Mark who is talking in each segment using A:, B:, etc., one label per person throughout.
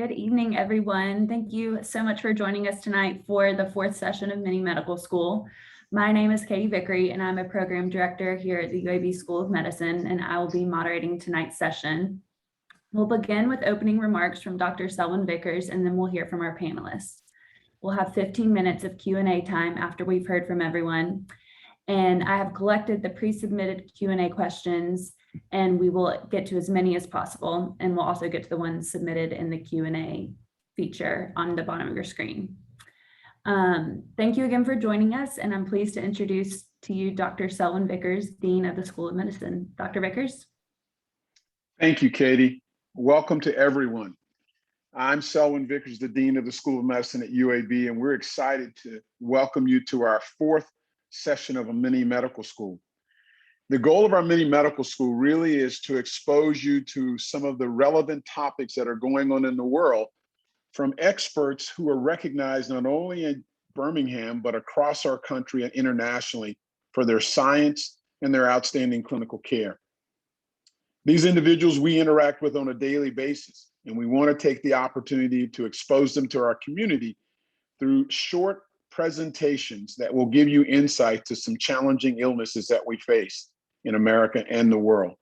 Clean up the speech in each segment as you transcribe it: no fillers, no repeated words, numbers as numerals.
A: Good evening, everyone. Thank you so much for joining us tonight for the fourth session of Mini Medical School. My name is Katie Vickery, and I'm a program director here at the UAB School of Medicine, and I will be moderating tonight's session. We'll begin with opening remarks from Dr. Selwyn Vickers, and then we'll hear from our panelists. We'll have 15 minutes of Q&A time after we've heard from everyone. And I have collected the pre-submitted Q&A questions, and we will get to as many as possible. And we'll also get to the ones submitted in the Q&A feature on the bottom of your screen. Thank you again for joining us, and I'm pleased to introduce to you Dr. Selwyn Vickers, Dean of the School of Medicine. Dr. Vickers.
B: Thank you, Katie. Welcome to everyone. I'm Selwyn Vickers, the Dean of the School of Medicine at UAB, and we're excited to welcome you to our fourth session of a mini medical school. The goal of our mini medical school really is to expose you to some of the relevant topics that are going on in the world from experts who are recognized not only in Birmingham, but across our country and internationally for their science and their outstanding clinical care. These individuals we interact with on a daily basis, and we want to take the opportunity to expose them to our community through short presentations that will give you insight to some challenging illnesses that we face in America and the world.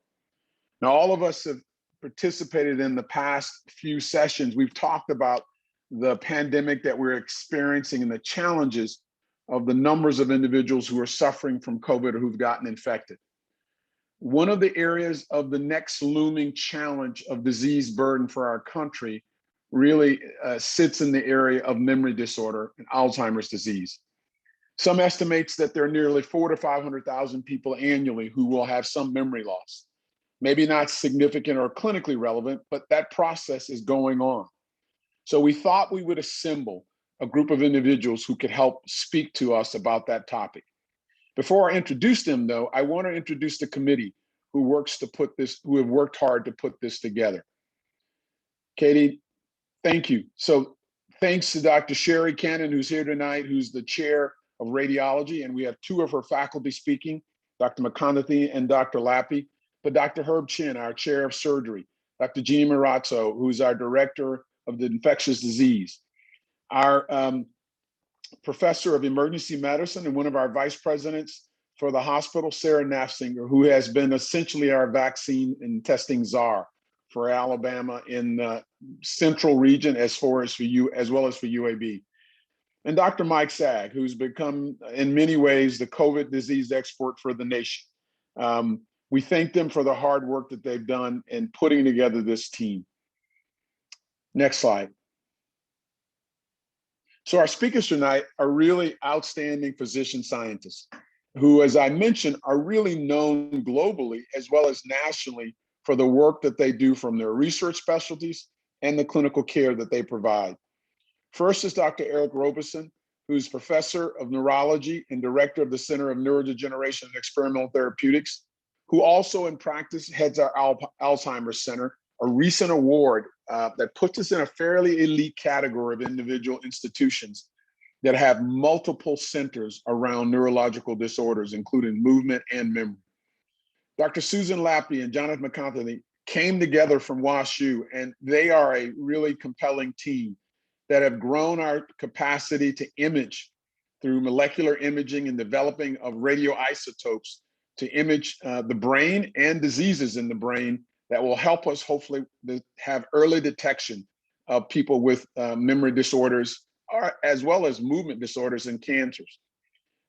B: Now, all of us have participated in the past few sessions. We've talked about the pandemic that we're experiencing and the challenges of the numbers of individuals who are suffering from COVID or who've gotten infected. One of the areas of the next looming challenge of disease burden for our country really sits in the area of memory disorder and Alzheimer's disease. Some estimates that there are nearly 400,000 to 500,000 people annually who will have some memory loss. Maybe not significant or clinically relevant, but that process is going on. So we thought we would assemble a group of individuals who could help speak to us about that topic. Before I introduce them, though, I want to introduce the committee who have worked hard to put this together. Katie, thank you. So thanks to Dr. Sherry Cannon, who's here tonight, who's the chair of radiology, and we have two of her faculty speaking, Dr. McConaughey and Dr. Lappy, but Dr. Herb Chin, our chair of surgery, Dr. Jeannie Marazzo, who's our director of the infectious disease, our professor of emergency medicine and one of our vice presidents for the hospital, Sarah Nafzinger, who has been essentially our vaccine and testing czar for Alabama in the central region as well as for UAB. And Dr. Mike Sagg, who's become in many ways the COVID disease expert for the nation. We thank them for the hard work that they've done in putting together this team. Next slide. So our speakers tonight are really outstanding physician scientists who, as I mentioned, are really known globally as well as nationally for the work that they do from their research specialties and the clinical care that they provide. First is Dr. Eric Robeson, who's professor of neurology and director of the Center of Neurodegeneration and Experimental Therapeutics, who also in practice heads our Alzheimer's Center, a recent award that puts us in a fairly elite category of individual institutions that have multiple centers around neurological disorders, including movement and memory. Dr. Susan Lappy and Jonathan McConaughey came together from WashU, and they are a really compelling team that have grown our capacity to image through molecular imaging and developing of radioisotopes to image the brain and diseases in the brain that will help us hopefully have early detection of people with memory disorders, as well as movement disorders and cancers.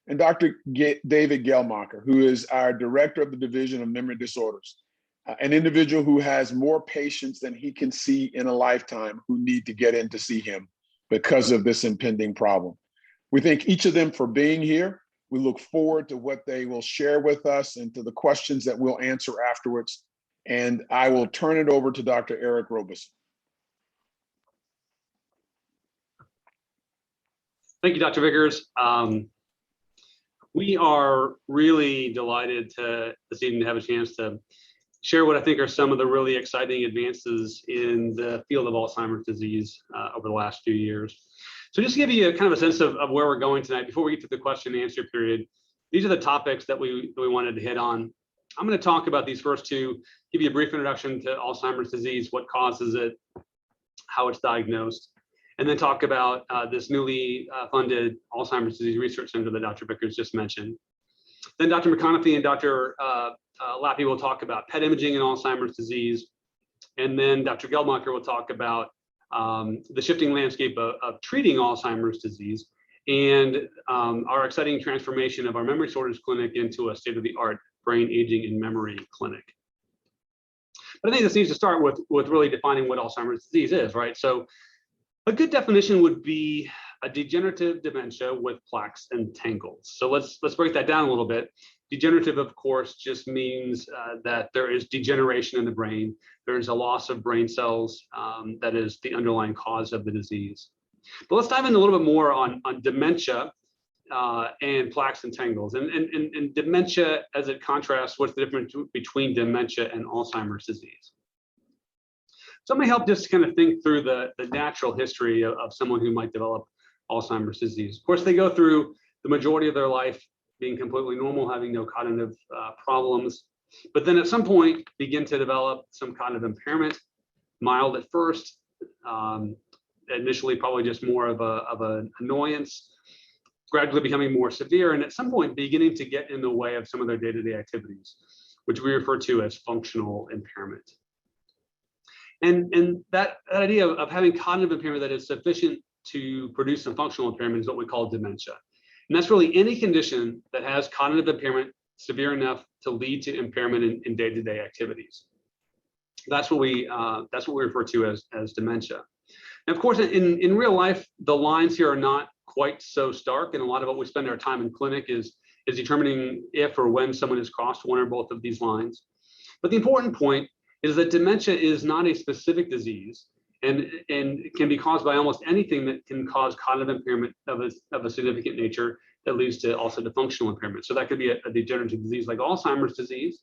B: And Dr. David Gelmacher, who is our director of the Division of Memory Disorders, an individual who has more patients than he can see in a lifetime who need to get in to see him because of this impending problem. We thank each of them for being here. We look forward to what they will share with us and to the questions that we'll answer afterwards. And I will turn it over to Dr. Eric Robeson.
C: Thank you, Dr. Vickers. We are really delighted this evening to have a chance to share what I think are some of the really exciting advances in the field of Alzheimer's disease over the last few years. So just to give you a kind of a sense of where we're going tonight, before we get to the question and answer period, these are the topics that we wanted to hit on. I'm going to talk about these first two, give you a brief introduction to Alzheimer's disease, what causes it, how it's diagnosed, and then talk about this newly funded Alzheimer's Disease Research Center that Dr. Vickers just mentioned. Then Dr. McConaughey and Dr. Lappy will talk about PET imaging and Alzheimer's disease. And then Dr. Geldmacher will talk about the shifting landscape of treating Alzheimer's disease and our exciting transformation of our memory disorders clinic into a state-of-the-art brain aging and memory clinic. But I think this needs to start with really defining what Alzheimer's disease is, right? So a good definition would be a degenerative dementia with plaques and tangles. So let's break that down a little bit. Degenerative, of course, just means that there is degeneration in the brain. There's a loss of brain cells that is the underlying cause of the disease. But let's dive in a little bit more on dementia and plaques and tangles. And dementia, as it contrasts, what's the difference between dementia and Alzheimer's disease? So it may help just kind of think through the natural history of someone who might develop Alzheimer's disease. Of course, they go through the majority of their life being completely normal, having no cognitive problems, but then at some point begin to develop some kind of impairment, mild at first, initially probably just more of an annoyance, gradually becoming more severe, and at some point beginning to get in the way of some of their day-to-day activities, which we refer to as functional impairment. And that idea of having cognitive impairment that is sufficient to produce some functional impairment is what we call dementia. And that's really any condition that has cognitive impairment severe enough to lead to impairment in day-to-day activities. That's what we refer to as dementia. And of course, in real life, the lines here are not quite so stark, and a lot of what we spend our time in clinic is determining if or when someone has crossed one or both of these lines. But the important point is that dementia is not a specific disease, and can be caused by almost anything that can cause cognitive impairment of a significant nature that leads to also to functional impairment. So that could be a degenerative disease like Alzheimer's disease,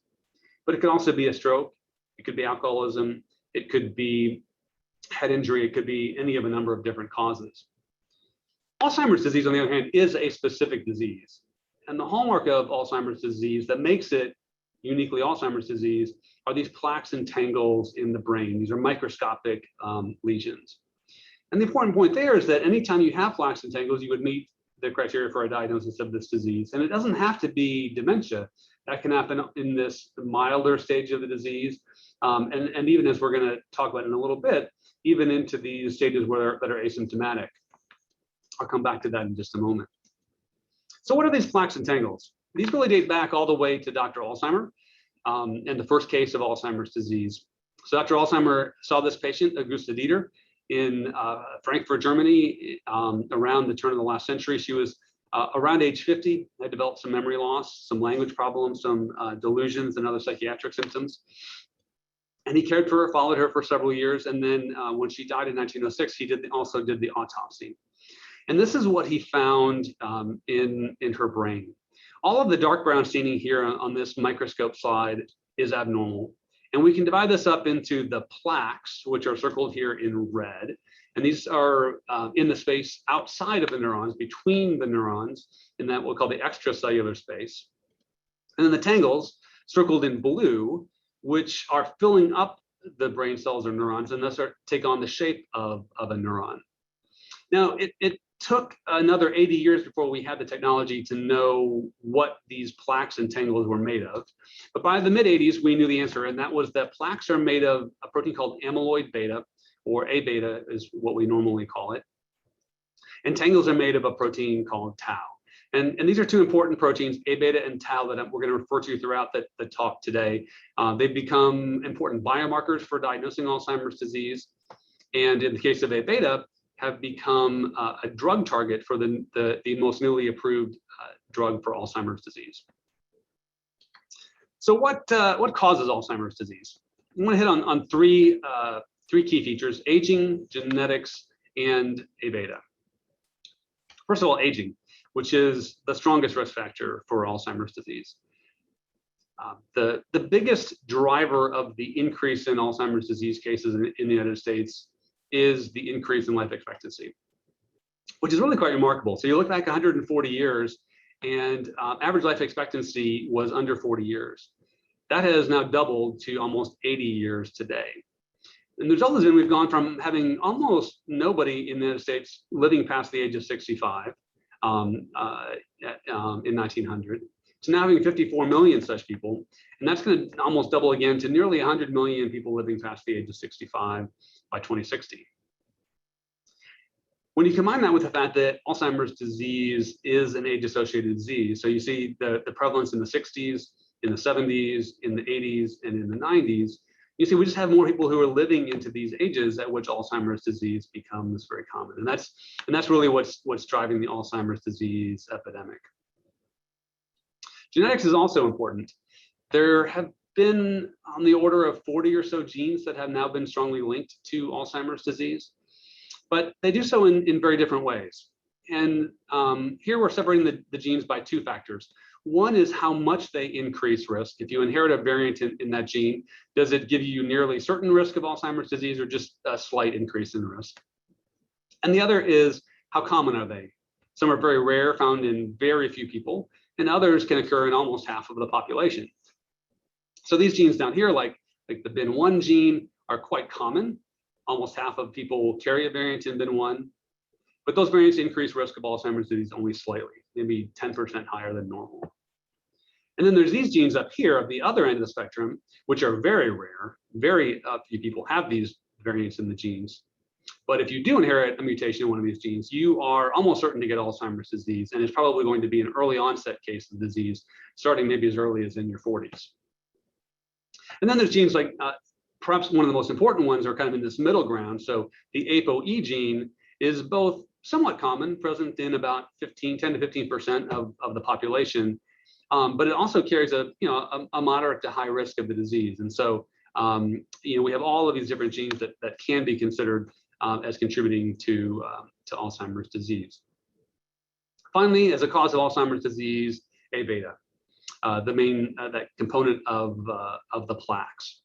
C: but it could also be a stroke, it could be alcoholism, it could be head injury, it could be any of a number of different causes. Alzheimer's disease, on the other hand, is a specific disease. And the hallmark of Alzheimer's disease that makes it uniquely Alzheimer's disease are these plaques and tangles in the brain. These are microscopic lesions. And the important point there is that anytime you have plaques and tangles, you would meet the criteria for a diagnosis of this disease. And it doesn't have to be dementia. That can happen in this milder stage of the disease. And even as we're going to talk about in a little bit, even into these stages that are asymptomatic. I'll come back to that in just a moment. So what are these plaques and tangles? These really date back all the way to Dr. Alzheimer and the first case of Alzheimer's disease. So Dr. Alzheimer saw this patient, Augusta Dieter, in Frankfurt, Germany, around the turn of the last century. She was around age 50, had developed some memory loss, some language problems, some delusions and other psychiatric symptoms. And he cared for her, followed her for several years. And then when she died in 1906, he also did the autopsy. And this is what he found in her brain. All of the dark brown staining here on this microscope slide is abnormal. And we can divide this up into the plaques, which are circled here in red. And these are in the space outside of the neurons, between the neurons, in that we'll call the extracellular space. And then the tangles, circled in blue, which are filling up the brain cells or neurons, and thus take on the shape of a neuron. Now, it took another 80 years before we had the technology to know what these plaques and tangles were made of. But by the mid-80s, we knew the answer, and that was that plaques are made of a protein called amyloid beta, or A beta is what we normally call it. And tangles are made of a protein called tau. And these are two important proteins, A beta and tau, that we're going to refer to throughout the talk today. They've become important biomarkers for diagnosing Alzheimer's disease. And in the case of A beta, have become a drug target for the most newly approved drug for Alzheimer's disease. So what causes Alzheimer's disease? I'm going to hit on three key features: aging, genetics, and A beta. First of all, aging, which is the strongest risk factor for Alzheimer's disease. The biggest driver of the increase in Alzheimer's disease cases in the United States is the increase in life expectancy, which is really quite remarkable. So you look back 140 years, and average life expectancy was under 40 years. That has now doubled to almost 80 years today. And the result has been we've gone from having almost nobody in the United States living past the age of 65 in 1900 to now having 54 million such people. And that's going to almost double again to nearly 100 million people living past the age of 65 by 2060. When you combine that with the fact that Alzheimer's disease is an age-associated disease, so you see the prevalence in the 60s, in the 70s, in the 80s, and in the 90s, you see we just have more people who are living into these ages at which Alzheimer's disease becomes very common. And that's really what's driving the Alzheimer's disease epidemic. Genetics is also important. There have been on the order of 40 or so genes that have now been strongly linked to Alzheimer's disease, but they do so in very different ways. And here we're separating the genes by two factors. One is how much they increase risk. If you inherit a variant in that gene, does it give you nearly certain risk of Alzheimer's disease or just a slight increase in risk? And the other is how common are they? Some are very rare, found in very few people, and others can occur in almost half of the population. So these genes down here, like the BIN1 gene, are quite common. Almost half of people carry a variant in BIN1, but those variants increase risk of Alzheimer's disease only slightly, maybe 10% higher than normal. And then there's these genes up here at the other end of the spectrum, which are very rare. Very few people have these variants in the genes. But if you do inherit a mutation in one of these genes, you are almost certain to get Alzheimer's disease, and it's probably going to be an early onset case of the disease, starting maybe as early as in your 40s. And then there's genes like, perhaps one of the most important ones are kind of in this middle ground. So the ApoE gene is both somewhat common, present in about 10 to 15% of the population, but it also carries a moderate to high risk of the disease. And so we have all of these different genes that can be considered as contributing to Alzheimer's disease. Finally, as a cause of Alzheimer's disease, A beta, the main that component of the plaques.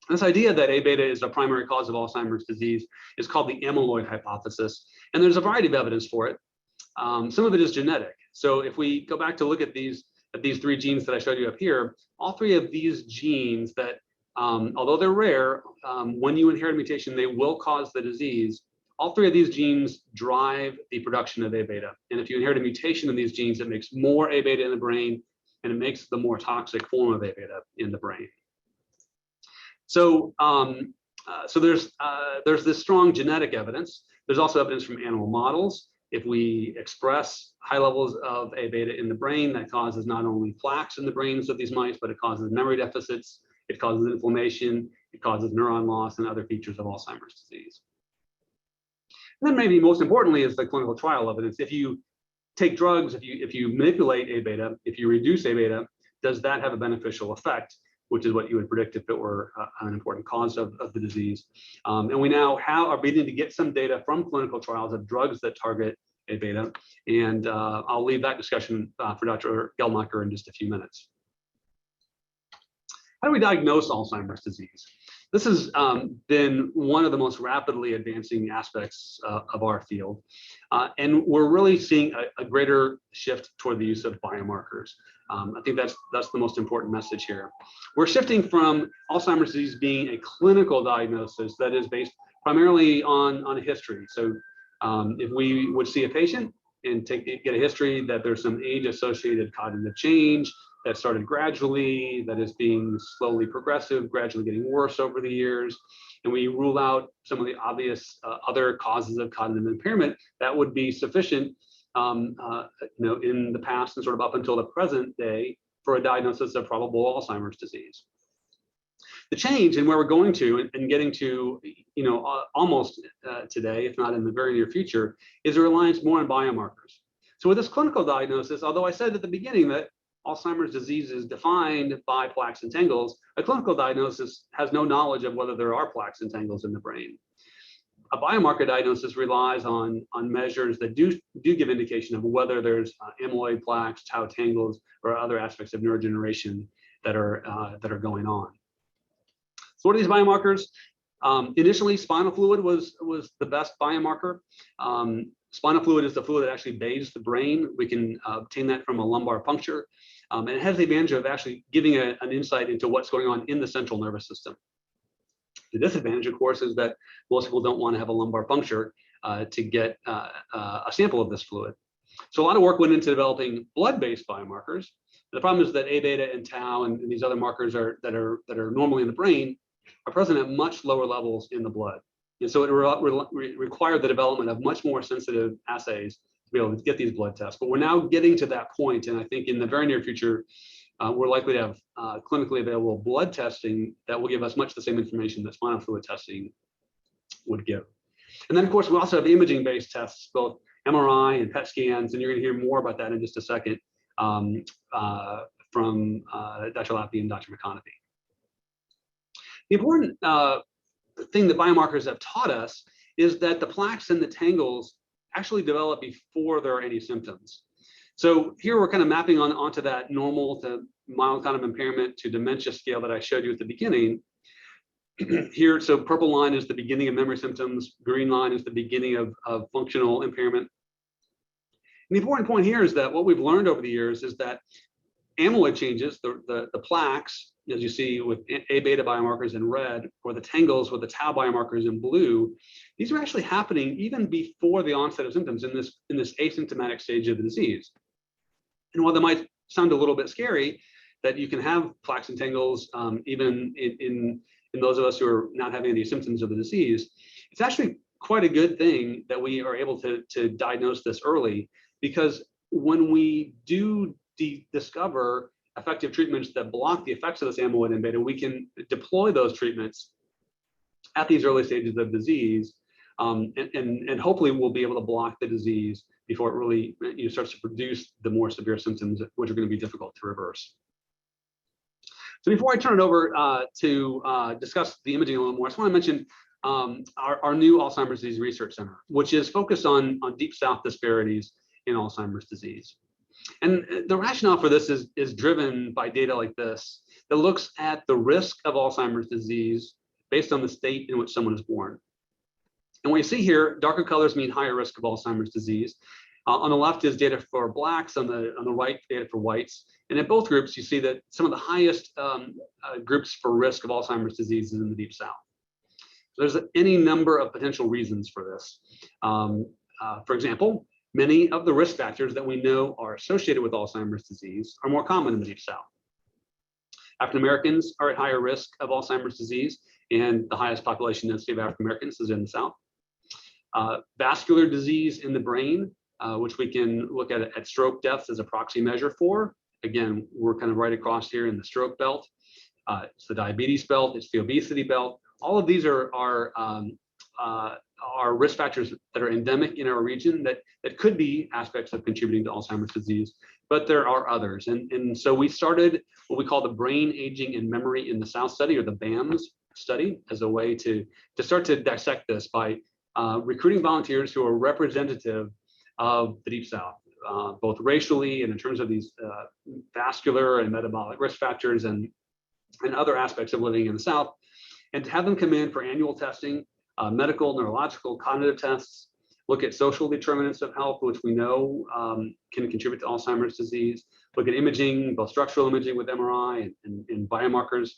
C: This idea that A beta is a primary cause of Alzheimer's disease is called the Amyloid Hypothesis, and there's a variety of evidence for it. Some of it is genetic. So if we go back to look at these three genes that I showed you up here, all three of these genes that, although they're rare, when you inherit a mutation, they will cause the disease. All three of these genes drive the production of A beta. And if you inherit a mutation in these genes, it makes more A beta in the brain, and it makes the more toxic form of A beta in the brain. So, there's this strong genetic evidence. There's also evidence from animal models. If we express high levels of A beta in the brain, that causes not only plaques in the brains of these mice, but it causes memory deficits, it causes inflammation, it causes neuron loss, and other features of Alzheimer's disease. And then maybe most importantly is the clinical trial evidence. If you take drugs, if you manipulate A beta, if you reduce A beta, does that have a beneficial effect, which is what you would predict if it were an important cause of the disease. And we now are beginning to get some data from clinical trials of drugs that target A beta. And I'll leave that discussion for Dr. Geldmacher in just a few minutes. How do we diagnose Alzheimer's disease? This has been one of the most rapidly advancing aspects of our field. And we're really seeing a greater shift toward the use of biomarkers. I think that's the most important message here. We're shifting from Alzheimer's disease being a clinical diagnosis that is based primarily on a history. So if we would see a patient and get a history that there's some age-associated cognitive change that started gradually, that is being slowly progressive, gradually getting worse over the years, and we rule out some of the obvious other causes of cognitive impairment, that would be sufficient in the past and sort of up until the present day for a diagnosis of probable Alzheimer's disease. The change in where we're going to and getting to, almost today, if not in the very near future, is a reliance more on biomarkers. So with this clinical diagnosis, although I said at the beginning that Alzheimer's disease is defined by plaques and tangles, a clinical diagnosis has no knowledge of whether there are plaques and tangles in the brain. A biomarker diagnosis relies on measures that do give indication of whether there's amyloid plaques, tau tangles, or other aspects of neurodegeneration that are going on. So what are these biomarkers? Initially, spinal fluid was the best biomarker. Spinal fluid is the fluid that actually bathes the brain. We can obtain that from a lumbar puncture. And it has the advantage of actually giving an insight into what's going on in the central nervous system. The disadvantage, of course, is that most people don't want to have a lumbar puncture to get a sample of this fluid. So a lot of work went into developing blood-based biomarkers. The problem is that A beta and tau and these other markers that are normally in the brain are present at much lower levels in the blood. And so it required the development of much more sensitive assays to be able to get these blood tests. But we're now getting to that point, and I think in the very near future, we're likely to have clinically available blood testing that will give us much the same information that spinal fluid testing would give. And then, of course, we also have imaging-based tests, both MRI and PET scans, and you're going to hear more about that in just a second from Dr. Lappy and Dr. McConaughey. The important thing that biomarkers have taught us is that the plaques and the tangles actually develop before there are any symptoms. So here we're kind of mapping onto that normal to mild kind of impairment to dementia scale that I showed you at the beginning. Here, so purple line is the beginning of memory symptoms, green line is the beginning of functional impairment. And the important point here is that what we've learned over the years is that amyloid changes, the plaques, as you see with A beta biomarkers in red, or the tangles with the tau biomarkers in blue, these are actually happening even before the onset of symptoms in this asymptomatic stage of the disease. And while that might sound a little bit scary, that you can have plaques and tangles even in those of us who are not having any symptoms of the disease, it's actually quite a good thing that we are able to diagnose this early, because when we do discover effective treatments that block the effects of this amyloid and beta, we can deploy those treatments at these early stages of disease, and hopefully we'll be able to block the disease before it really starts to produce the more severe symptoms, which are going to be difficult to reverse. So before I turn it over to discuss the imaging a little more, I just want to mention our new Alzheimer's Disease Research Center, which is focused on Deep South disparities in Alzheimer's disease. And the rationale for this is driven by data like this that looks at the risk of Alzheimer's disease based on the state in which someone is born. And what you see here, darker colors mean higher risk of Alzheimer's disease. On the left is data for blacks, on the right, data for whites. And in both groups, you see that some of the highest groups for risk of Alzheimer's disease is in the Deep South. So there's any number of potential reasons for this. For example, many of the risk factors that we know are associated with Alzheimer's disease are more common in the Deep South. African Americans are at higher risk of Alzheimer's disease, and the highest population density of African Americans is in the South. Vascular disease in the brain, which we can look at stroke deaths as a proxy measure for. Again, we're kind of right across here in the stroke belt. It's the diabetes belt, it's the obesity belt. All of these are risk factors that are endemic in our region that could be aspects of contributing to Alzheimer's disease, but there are others. And so we started what we call the Brain Aging and Memory in the South study, or the BAMS study, as a way to start to dissect this by recruiting volunteers who are representative of the Deep South, both racially and in terms of these vascular and metabolic risk factors and other aspects of living in the South, and to have them come in for annual testing, medical, neurological, cognitive tests, look at social determinants of health, which we know can contribute to Alzheimer's disease, look at imaging, both structural imaging with MRI and biomarkers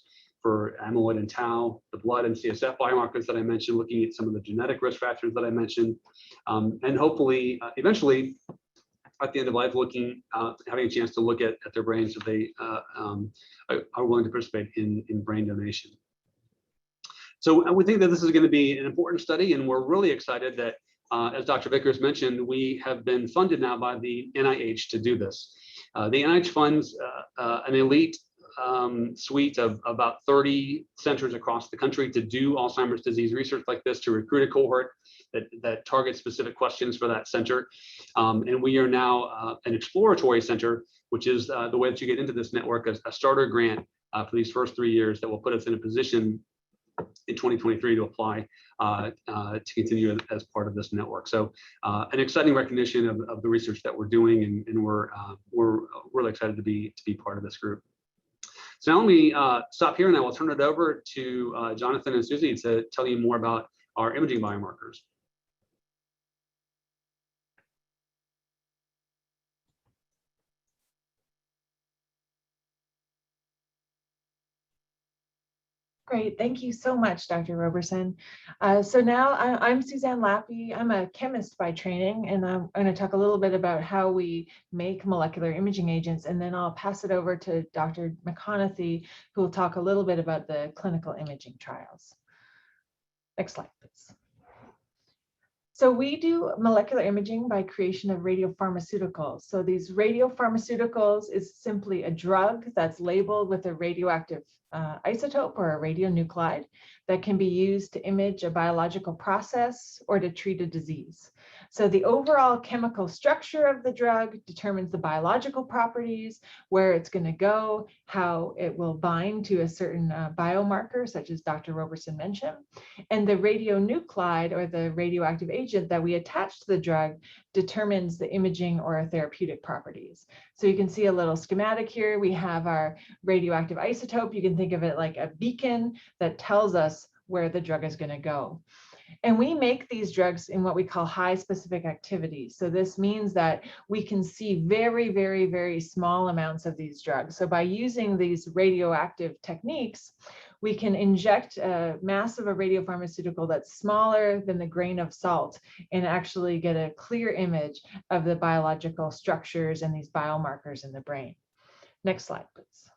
C: for amyloid and tau, the blood and CSF biomarkers that I mentioned, looking at some of the genetic risk factors that I mentioned, and hopefully, eventually, at the end of life, having a chance to look at their brains if they are willing to participate in brain donation. So we think that this is going to be an important study, and we're really excited that, as Dr. Vickers mentioned, we have been funded now by the NIH to do this. The NIH funds an elite suite of about 30 centers across the country to do Alzheimer's disease research like this, to recruit a cohort that targets specific questions for that center. And we are now an exploratory center, which is the way that you get into this network, a starter grant for these first 3 years that will put us in a position in 2023 to apply to continue as part of this network. So an exciting recognition of the research that we're doing, and we're really excited to be part of this group. So now let me stop here, and I will turn it over to Jonathan and Susie to tell you more about our imaging biomarkers.
D: Great, thank you so much, Dr. Roberson. So now I'm Suzanne Lappy. I'm a chemist by training, and I'm going to talk a little bit about how we make molecular imaging agents, and then I'll pass it over to Dr. McConaughey, who will talk a little bit about the clinical imaging trials. Next slide, please. So we do molecular imaging by creation of radiopharmaceuticals. So these radiopharmaceuticals is simply a drug that's labeled with a radioactive isotope or a radionuclide that can be used to image a biological process or to treat a disease. So the overall chemical structure of the drug determines the biological properties, where it's going to go, how it will bind to a certain biomarker, such as Dr. Roberson mentioned. And the radionuclide or the radioactive agent that we attach to the drug determines the imaging or therapeutic properties. So you can see a little schematic here. We have our radioactive isotope. You can think of it like a beacon that tells us where the drug is going to go. And we make these drugs in what we call high specific activity. So this means that we can see very, very, very small amounts of these drugs. So by using these radioactive techniques, we can inject a mass of a radiopharmaceutical that's smaller than the grain of salt and actually get a clear image of the biological structures and these biomarkers in the brain. Next slide, please.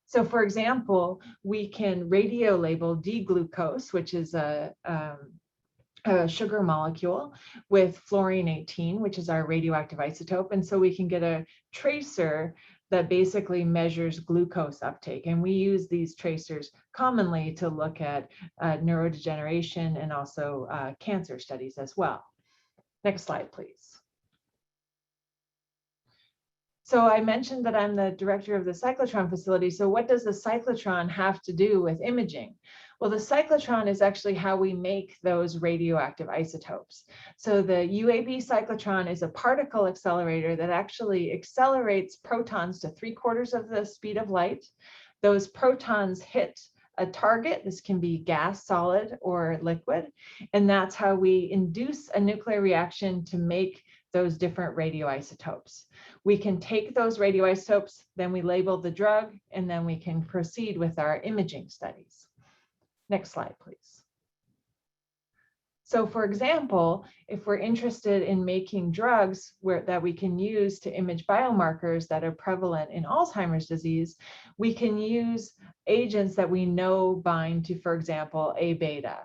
D: So for example, we can radio label D-glucose, which is a sugar molecule, with fluorine 18, which is our radioactive isotope. And so we can get a tracer that basically measures glucose uptake. And we use these tracers commonly to look at neurodegeneration and also cancer studies as well. Next slide, please. So I mentioned that I'm the director of the Cyclotron Facility. So what does the cyclotron have to do with imaging? Well, the cyclotron is actually how we make those radioactive isotopes. So the UAB cyclotron is a particle accelerator that actually accelerates protons to 3/4 of the speed of light. Those protons hit a target. This can be gas, solid, or liquid. And that's how we induce a nuclear reaction to make those different radioisotopes. We can take those radioisotopes, then we label the drug, and then we can proceed with our imaging studies. Next slide, please. So for example, if we're interested in making drugs that we can use to image biomarkers that are prevalent in Alzheimer's disease, we can use agents that we know bind to, for example, A-beta.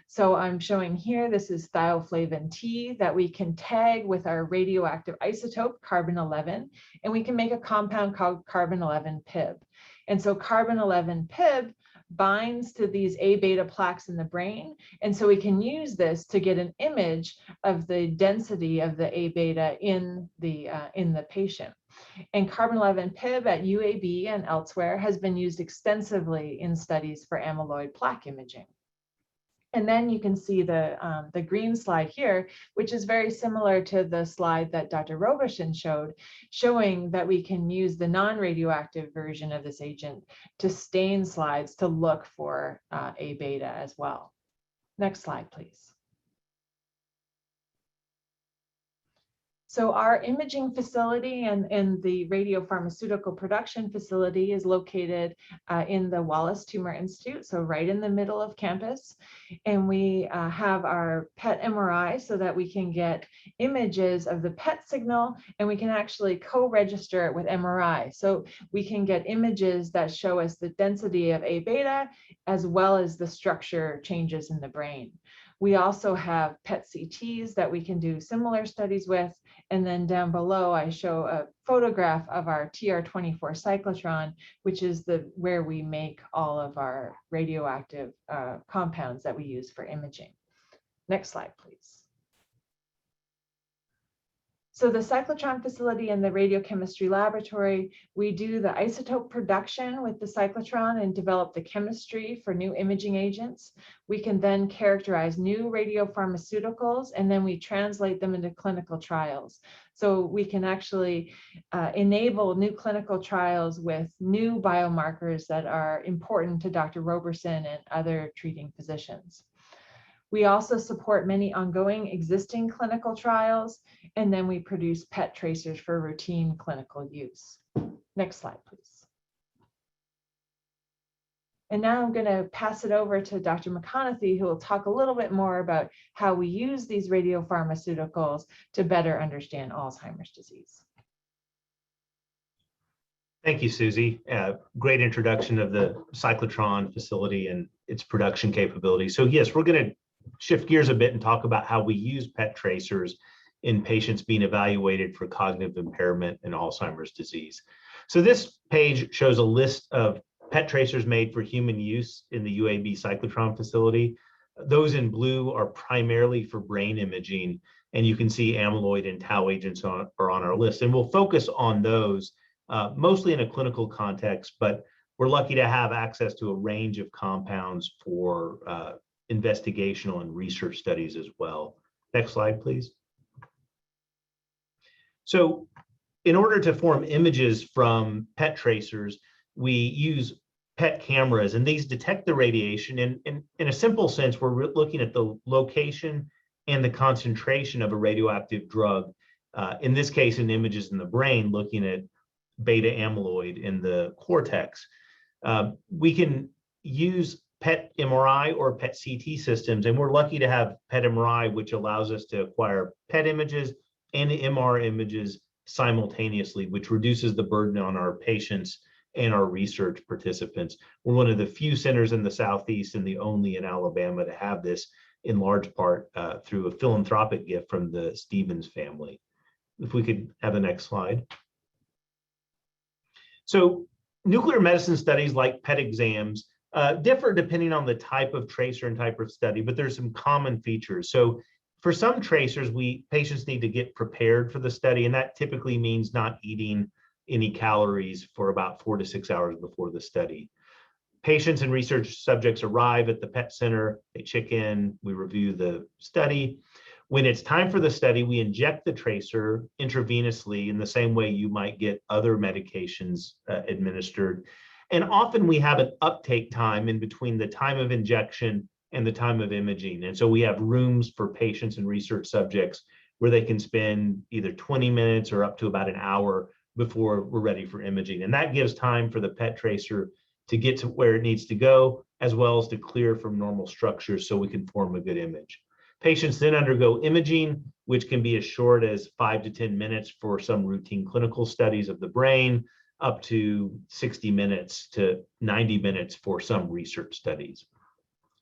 D: So I'm showing here, this is thioflavin T that we can tag with our radioactive isotope, carbon-11, and we can make a compound called carbon-11 PIB. And so carbon-11 PIB binds to these A-beta plaques in the brain. And so we can use this to get an image of the density of the A-beta in the patient. And carbon-11 PIB at UAB and elsewhere has been used extensively in studies for amyloid plaque imaging. And then you can see the green slide here, which is very similar to the slide that Dr. Roberson showed, showing that we can use the non-radioactive version of this agent to stain slides to look for A-beta as well. Next slide, please. So our imaging facility and the radiopharmaceutical production facility is located in the Wallace Tumor Institute, so right in the middle of campus. And we have our PET MRI so that we can get images of the PET signal, and we can actually co-register it with MRI. So we can get images that show us the density of A-beta as well as the structure changes in the brain. We also have PET CTs that we can do similar studies with. And then down below, I show a photograph of our TR24 cyclotron, which is where we make all of our radioactive compounds that we use for imaging. Next slide, please. So the cyclotron facility and the radiochemistry laboratory, we do the isotope production with the cyclotron and develop the chemistry for new imaging agents. We can then characterize new radiopharmaceuticals, and then we translate them into clinical trials. So we can actually enable new clinical trials with new biomarkers that are important to Dr. Roberson and other treating physicians. We also support many ongoing existing clinical trials, and then we produce PET tracers for routine clinical use. Next slide, please. And now I'm going to pass it over to Dr. McConaughey, who will talk a little bit more about how we use these radiopharmaceuticals to better understand Alzheimer's disease.
E: Thank you, Susie. Great introduction of the Cyclotron facility and its production capabilities. So yes, we're going to shift gears a bit and talk about how we use PET tracers in patients being evaluated for cognitive impairment and Alzheimer's disease. So this page shows a list of PET tracers made for human use in the UAB Cyclotron facility. Those in blue are primarily for brain imaging, and you can see amyloid and tau agents are on our list. And we'll focus on those mostly in a clinical context, but we're lucky to have access to a range of compounds for investigational and research studies as well. Next slide, please. So in order to form images from PET tracers, we use PET cameras, and these detect the radiation. And in a simple sense, we're looking at the location and the concentration of a radioactive drug. In this case, in images in the brain, looking at beta amyloid in the cortex. We can use PET MRI or PET CT systems, and we're lucky to have PET MRI, which allows us to acquire PET images and MR images simultaneously, which reduces the burden on our patients and our research participants. We're one of the few centers in the Southeast and the only in Alabama to have this, in large part through a philanthropic gift from the Stevens family. If we could have the next slide. So nuclear medicine studies like PET exams differ depending on the type of tracer and type of study, but there's some common features. So for some tracers, patients need to get prepared for the study, and that typically means not eating any calories for about 4 to 6 hours before the study. Patients and research subjects arrive at the PET center, they check in, we review the study. When it's time for the study, we inject the tracer intravenously in the same way you might get other medications administered. And often we have an uptake time in between the time of injection and the time of imaging. And so we have rooms for patients and research subjects where they can spend either 20 minutes or up to about an hour before we're ready for imaging. And that gives time for the PET tracer to get to where it needs to go, as well as to clear from normal structures so we can form a good image. Patients then undergo imaging, which can be as short as 5 to 10 minutes for some routine clinical studies of the brain, up to 60 minutes to 90 minutes for some research studies.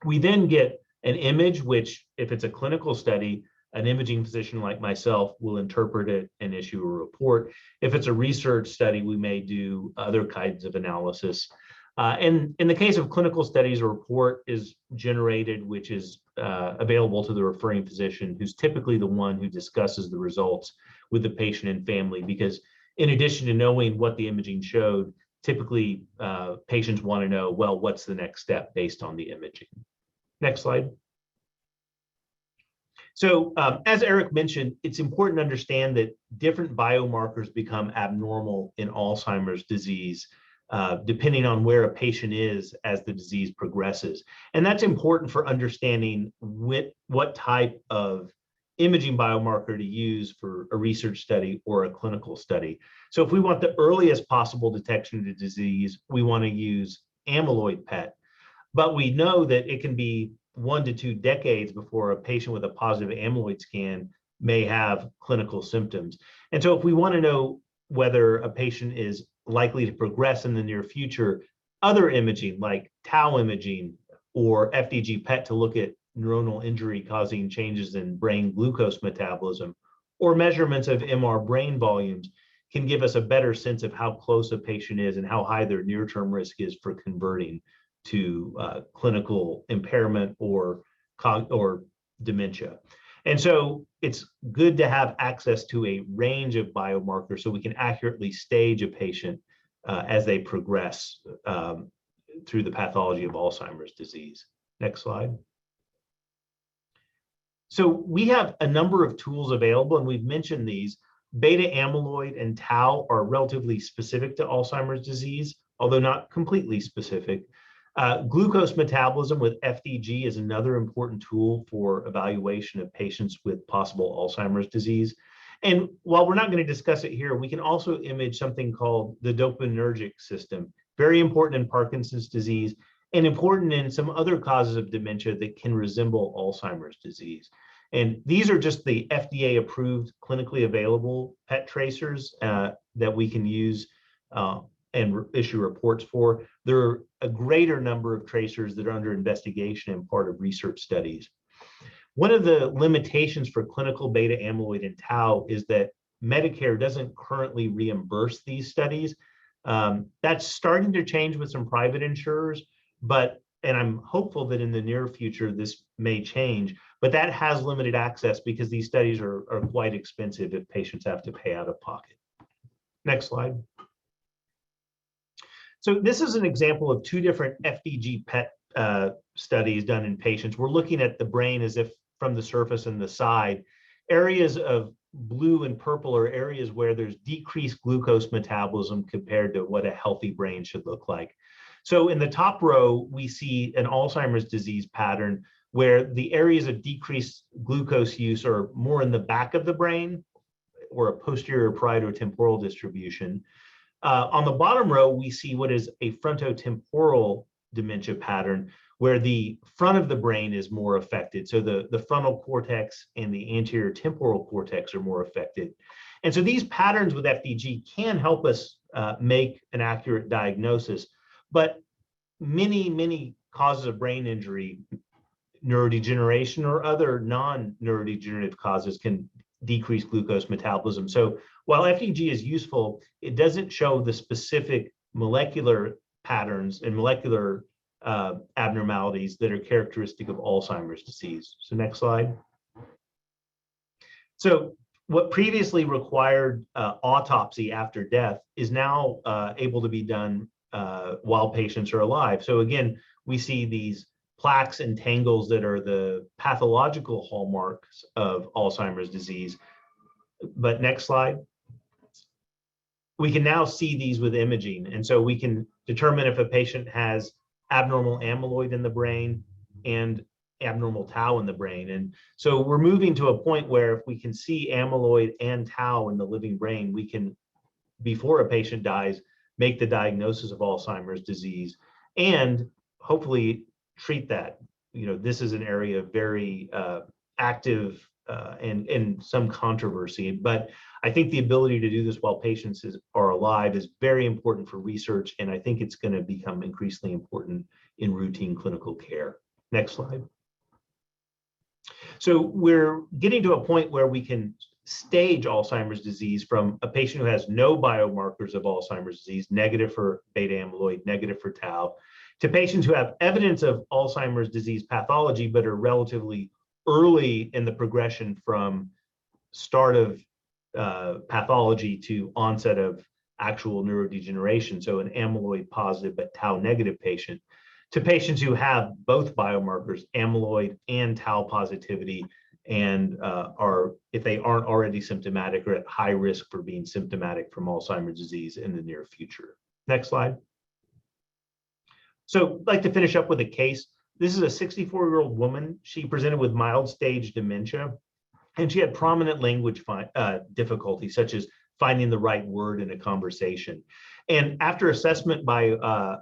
E: We then get an image, which if it's a clinical study, an imaging physician like myself will interpret it and issue a report. If it's a research study, we may do other kinds of analysis. And in the case of clinical studies, a report is generated, which is available to the referring physician, who's typically the one who discusses the results with the patient and family, because in addition to knowing what the imaging showed, typically patients want to know, well, what's the next step based on the imaging? Next slide. So as Eric mentioned, it's important to understand that different biomarkers become abnormal in Alzheimer's disease, depending on where a patient is as the disease progresses. And that's important for understanding what type of imaging biomarker to use for a research study or a clinical study. So if we want the earliest possible detection of the disease, we want to use amyloid PET. But we know that it can be 1 to 2 decades before a patient with a positive amyloid scan may have clinical symptoms. And so if we want to know whether a patient is likely to progress in the near future, other imaging like tau imaging or Fdg PET to look at neuronal injury causing changes in brain glucose metabolism, or measurements of MR brain volumes can give us a better sense of how close a patient is and how high their near-term risk is for converting to clinical impairment or dementia. And so it's good to have access to a range of biomarkers so we can accurately stage a patient as they progress through the pathology of Alzheimer's disease. Next slide. So we have a number of tools available, and we've mentioned these. Beta amyloid and tau are relatively specific to Alzheimer's disease, although not completely specific. Glucose metabolism with Fdg is another important tool for evaluation of patients with possible Alzheimer's disease. And while we're not going to discuss it here, we can also image something called the dopaminergic system, very important in Parkinson's disease. and important in some other causes of dementia that can resemble Alzheimer's disease. And these are just the FDA approved clinically available PET tracers that we can use and issue reports for. There are a greater number of tracers that are under investigation and part of research studies. One of the limitations for clinical beta amyloid and tau is that Medicare doesn't currently reimburse these studies. That's starting to change with some private insurers, and I'm hopeful that in the near future this may change, but that has limited access because these studies are quite expensive if patients have to pay out of pocket. Next slide. So this is an example of two different Fdg Pet studies done in patients. We're looking at the brain as if from the surface and the side. Areas of blue and purple are areas where there's decreased glucose metabolism compared to what a healthy brain should look like. So in the top row, we see an Alzheimer's disease pattern where the areas of decreased glucose use are more in the back of the brain or a posterior parieto-temporal distribution. On the bottom row, we see what is a frontotemporal dementia pattern where the front of the brain is more affected. So the frontal cortex and the anterior temporal cortex are more affected. And so these patterns with FDG can help us make an accurate diagnosis, but many causes of brain injury, neurodegeneration or other non-neurodegenerative causes can decrease glucose metabolism. So while FDG is useful, it doesn't show the specific molecular patterns and molecular abnormalities that are characteristic of Alzheimer's disease. So next slide. So what previously required autopsy after death is now able to be done while patients are alive. So again, we see these plaques and tangles that are the pathological hallmarks of Alzheimer's disease. But next slide. We can now see these with imaging. And so we can determine if a patient has abnormal amyloid in the brain and abnormal tau in the brain. And so we're moving to a point where if we can see amyloid and tau in the living brain, we can, before a patient dies, make the diagnosis of Alzheimer's disease and hopefully treat that. You know, this is an area of very active and some controversy, but I think the ability to do this while patients are alive is very important for research, and I think it's going to become increasingly important in routine clinical care. Next slide. So we're getting to a point where we can stage Alzheimer's disease from a patient who has no biomarkers of Alzheimer's disease, negative for beta amyloid, negative for tau, to patients who have evidence of Alzheimer's disease pathology, but are relatively early in the progression from start of pathology to onset of actual neurodegeneration. So an amyloid positive but tau negative patient, to patients who have both biomarkers, amyloid and tau positivity, and are, if they aren't already symptomatic, or at high risk for being symptomatic from Alzheimer's disease in the near future. Next slide. So I'd like to finish up with a case. This is a 64-year-old woman. She presented with mild stage dementia, and she had prominent language difficulties, such as finding the right word in a conversation. And after assessment by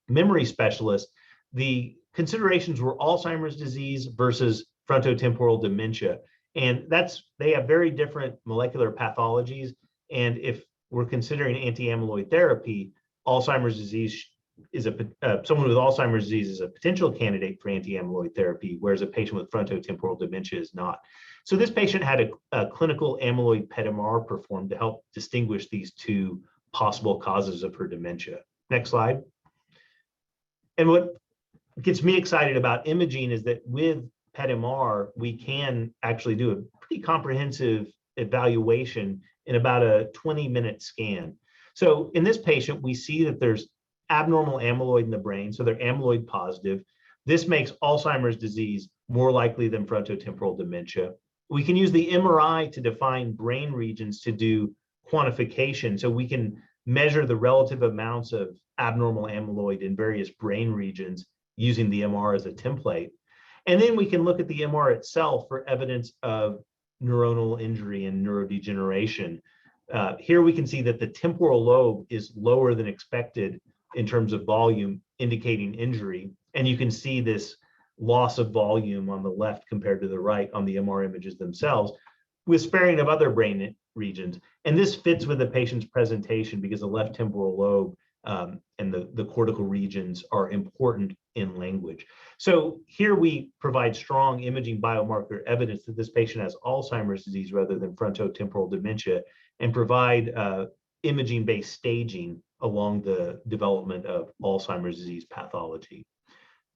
E: memory specialists, the considerations were Alzheimer's disease versus frontotemporal dementia. And they have very different molecular pathologies. And if we're considering anti-amyloid therapy, Alzheimer's disease is someone with Alzheimer's disease is a potential candidate for anti-amyloid therapy, whereas a patient with frontotemporal dementia is not. So this patient had a clinical amyloid PET MR performed to help distinguish these two possible causes of her dementia. Next slide. And what gets me excited about imaging is that with PET MR, we can actually do a pretty comprehensive evaluation in about a 20-minute scan. So in this patient, we see that there's abnormal amyloid in the brain, so they're amyloid positive. This makes Alzheimer's disease more likely than frontotemporal dementia. We can use the MRI to define brain regions to do quantification, so we can measure the relative amounts of abnormal amyloid in various brain regions using the MR as a template. And then we can look at the MR itself for evidence of neuronal injury and neurodegeneration. Here we can see that the temporal lobe is lower than expected in terms of volume indicating injury. And you can see this loss of volume on the left compared to the right on the MR images themselves, with sparing of other brain regions. And this fits with the patient's presentation because the left temporal lobe and the cortical regions are important in language. So here we provide strong imaging biomarker evidence that this patient has Alzheimer's disease rather than frontotemporal dementia, and provide imaging-based staging along the development of Alzheimer's disease pathology.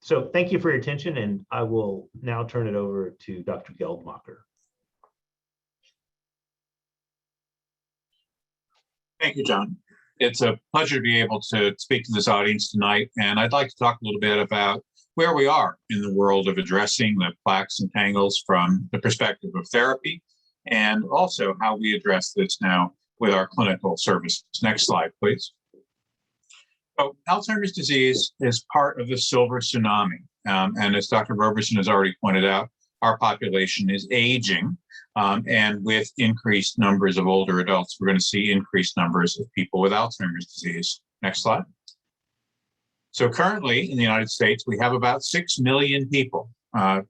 E: So thank you for your attention, and I will now turn it over to Dr. Geldmacher.
F: Thank you, John. It's a pleasure to be able to speak to this audience tonight, and I'd like to talk a little bit about where we are in the world of addressing the plaques and tangles from the perspective of therapy, and also how we address this now with our clinical services. Next slide, please. So Alzheimer's disease is part of the silver tsunami, and as Dr. Roberson has already pointed out, our population is aging, and with increased numbers of older adults, we're going to see increased numbers of people with Alzheimer's disease. Next slide. So currently in the United States, we have about 6 million people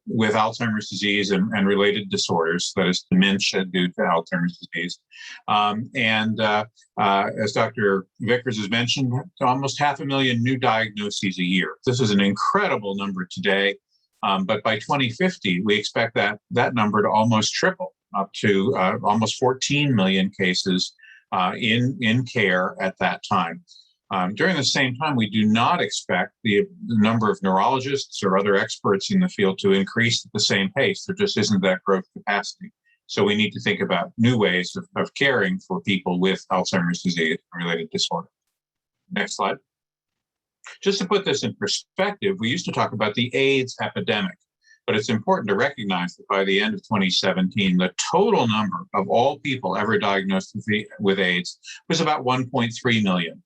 F: with Alzheimer's disease and related disorders, that is dementia due to Alzheimer's disease. As Dr. Vickers has mentioned, almost 500,000 new diagnoses a year. This is an incredible number today. But by 2050, we expect that number to almost triple, up to almost 14 million cases in care at that time. During the same time, we do not expect the number of neurologists or other experts in the field to increase at the same pace. There just isn't that growth capacity. So we need to think about new ways of caring for people with Alzheimer's disease and related disorder. Next slide. Just to put this in perspective, we used to talk about the AIDS epidemic, but it's important to recognize that by the end of 2017, the total number of all people ever diagnosed with AIDS was about 1.3 million,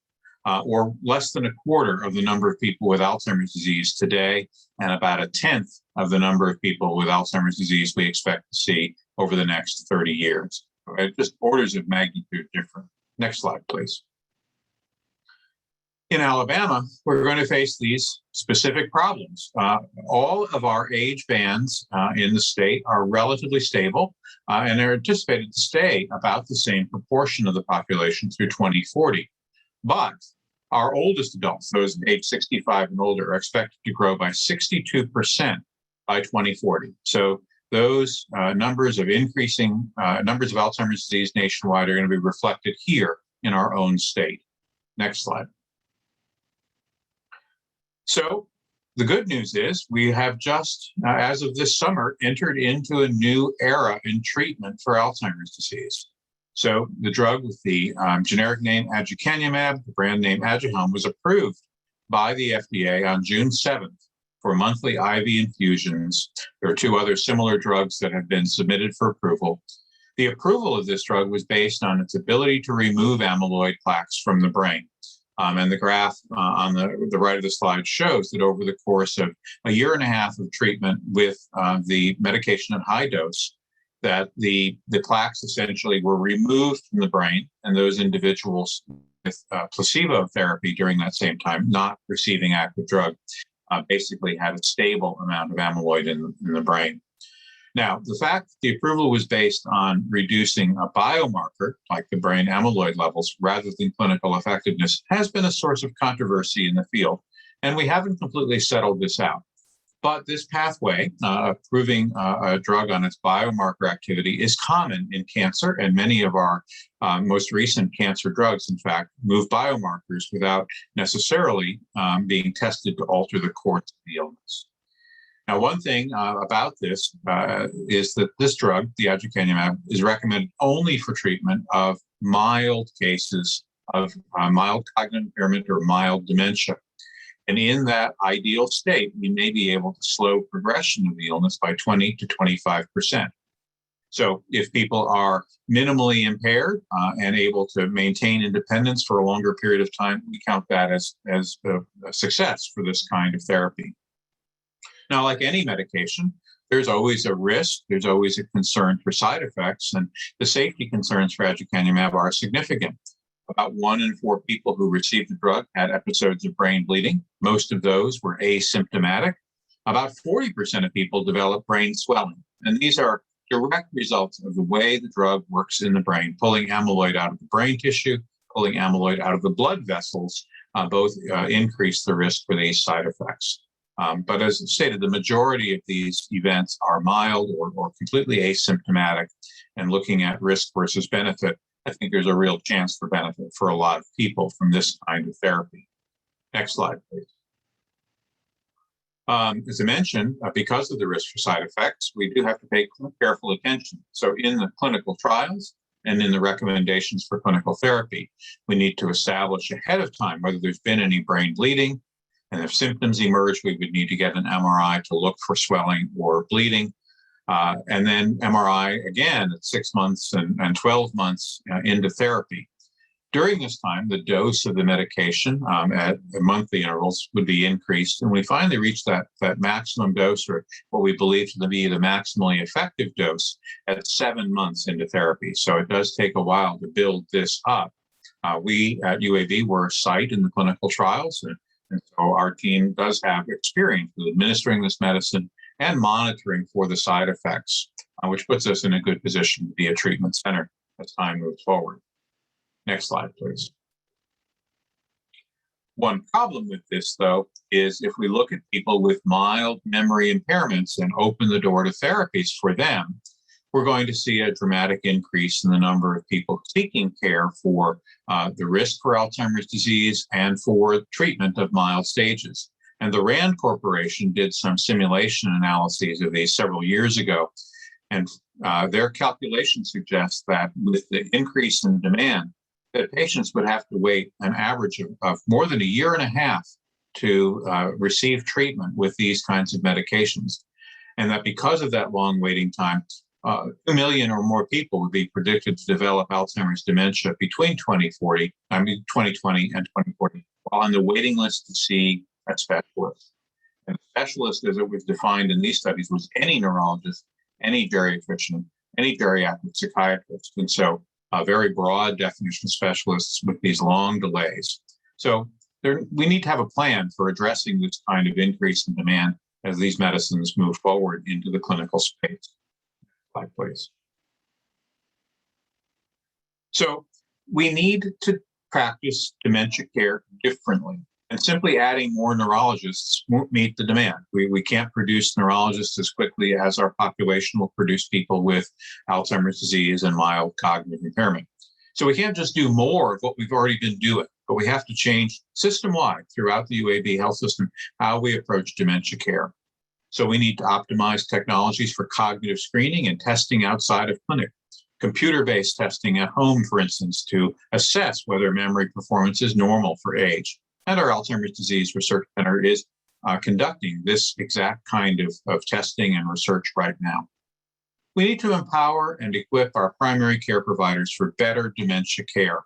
F: or less than a quarter of the number of people with Alzheimer's disease today, and about a tenth of the number of people with Alzheimer's disease we expect to see over the next 30 years. Right? Just orders of magnitude different. Next slide, please. In Alabama, we're going to face these specific problems. All of our age bands in the state are relatively stable, and they're anticipated to stay about the same proportion of the population through 2040. But our oldest adults, those age 65 and older, are expected to grow by 62% by 2040. So those numbers of increasing numbers of Alzheimer's disease nationwide are going to be reflected here in our own state. Next slide. So the good news is we have just, as of this summer, entered into a new era in treatment for Alzheimer's disease. So the drug with the generic name Adjukanyumab, the brand name Aduhelm, was approved by the FDA on June 7th for monthly IV infusions. There are 2 other similar drugs that have been submitted for approval. The approval of this drug was based on its ability to remove amyloid plaques from the brain. And the graph on the right of the slide shows that over the course of a year and a half of treatment with the medication at high dose, that the plaques essentially were removed from the brain, and those individuals with placebo therapy during that same time, not receiving active drug, basically had a stable amount of amyloid in the brain. Now, the fact that the approval was based on reducing a biomarker like the brain amyloid levels rather than clinical effectiveness has been a source of controversy in the field, and we haven't completely settled this out. But this pathway, approving a drug on its biomarker activity, is common in cancer, and many of our most recent cancer drugs, in fact, move biomarkers without necessarily being tested to alter the course of the illness. Now, one thing about this is that this drug, the Adjukanyumab, is recommended only for treatment of mild cases of mild cognitive impairment or mild dementia. And in that ideal state, we may be able to slow progression of the illness by 20 to 25%. So if people are minimally impaired and able to maintain independence for a longer period of time, we count that as a success for this kind of therapy. Now, like any medication, there's always a risk, there's always a concern for side effects, and the safety concerns for Adjukanyumab are significant. About 1 in 4 people who received the drug had episodes of brain bleeding. Most of those were asymptomatic. About 40% of people developed brain swelling. And these are direct results of the way the drug works in the brain, pulling amyloid out of the brain tissue, pulling amyloid out of the blood vessels, both increase the risk for these side effects. But as stated, the majority of these events are mild or completely asymptomatic. And looking at risk versus benefit, I think there's a real chance for benefit for a lot of people from this kind of therapy. Next slide, please. As I mentioned, because of the risk for side effects, we do have to pay careful attention. So in the clinical trials and in the recommendations for clinical therapy, we need to establish ahead of time whether there's been any brain bleeding. And if symptoms emerge, we would need to get an MRI to look for swelling or bleeding. And then MRI again at 6 months and 12 months into therapy. During this time, the dose of the medication at monthly intervals would be increased. And we finally reached that maximum dose, or what we believe to be the maximally effective dose, at 7 months into therapy. So it does take a while to build this up. We at UAB were a site in the clinical trials. And so our team does have experience with administering this medicine and monitoring for the side effects, which puts us in a good position to be a treatment center as time moves forward. Next slide, please. One problem with this, though, is if we look at people with mild memory impairments and open the door to therapies for them, we're going to see a dramatic increase in the number of people seeking care for the risk for Alzheimer's disease and for treatment of mild stages. And the RAND Corporation did some simulation analyses of these several years ago. And their calculation suggests that with the increase in demand, that patients would have to wait an average of more than a year and a half to receive treatment with these kinds of medications. And that because of that long waiting time, 2 million or more people would be predicted to develop Alzheimer's dementia between 2020 and 2040, while on the waiting list to see a specialist. And a specialist, as it was defined in these studies, was any neurologist, any geriatrician, any geriatric psychiatrist. And so a very broad definition of specialists with these long delays. So we need to have a plan for addressing this kind of increase in demand as these medicines move forward into the clinical space. Slide, please. So we need to practice dementia care differently. And simply adding more neurologists won't meet the demand. We can't produce neurologists as quickly as our population will produce people with Alzheimer's disease and mild cognitive impairment. So we can't just do more of what we've already been doing, but we have to change system-wide throughout the UAB health system how we approach dementia care. So we need to optimize technologies for cognitive screening and testing outside of clinic. Computer-based testing at home, for instance, to assess whether memory performance is normal for age. And our Alzheimer's Disease Research Center is conducting this exact kind of testing and research right now. We need to empower and equip our primary care providers for better dementia care.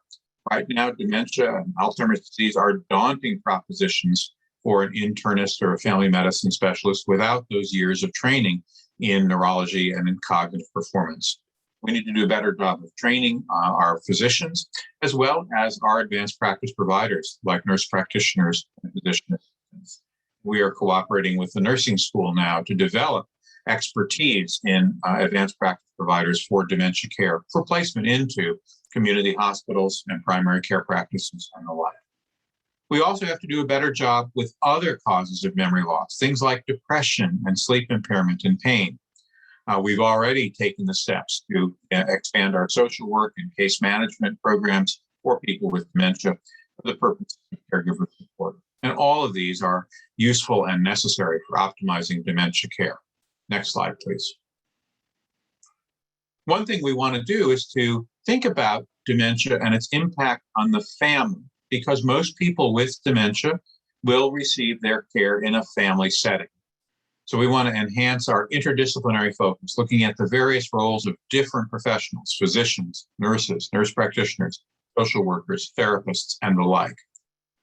F: Right now, dementia and Alzheimer's disease are daunting propositions for an internist or a family medicine specialist without those years of training in neurology and in cognitive performance. We need to do a better job of training our physicians, as well as our advanced practice providers, like nurse practitioners and physician assistants. We are cooperating with the nursing school now to develop expertise in advanced practice providers for dementia care for placement into community hospitals and primary care practices and the like. We also have to do a better job with other causes of memory loss, things like depression and sleep impairment and pain. We've already taken the steps to expand our social work and case management programs for people with dementia for the purpose of caregiver support. And all of these are useful and necessary for optimizing dementia care. Next slide, please. One thing we want to do is to think about dementia and its impact on the family, because most people with dementia will receive their care in a family setting. So we want to enhance our interdisciplinary focus, looking at the various roles of different professionals, physicians, nurses, nurse practitioners, social workers, therapists, and the like.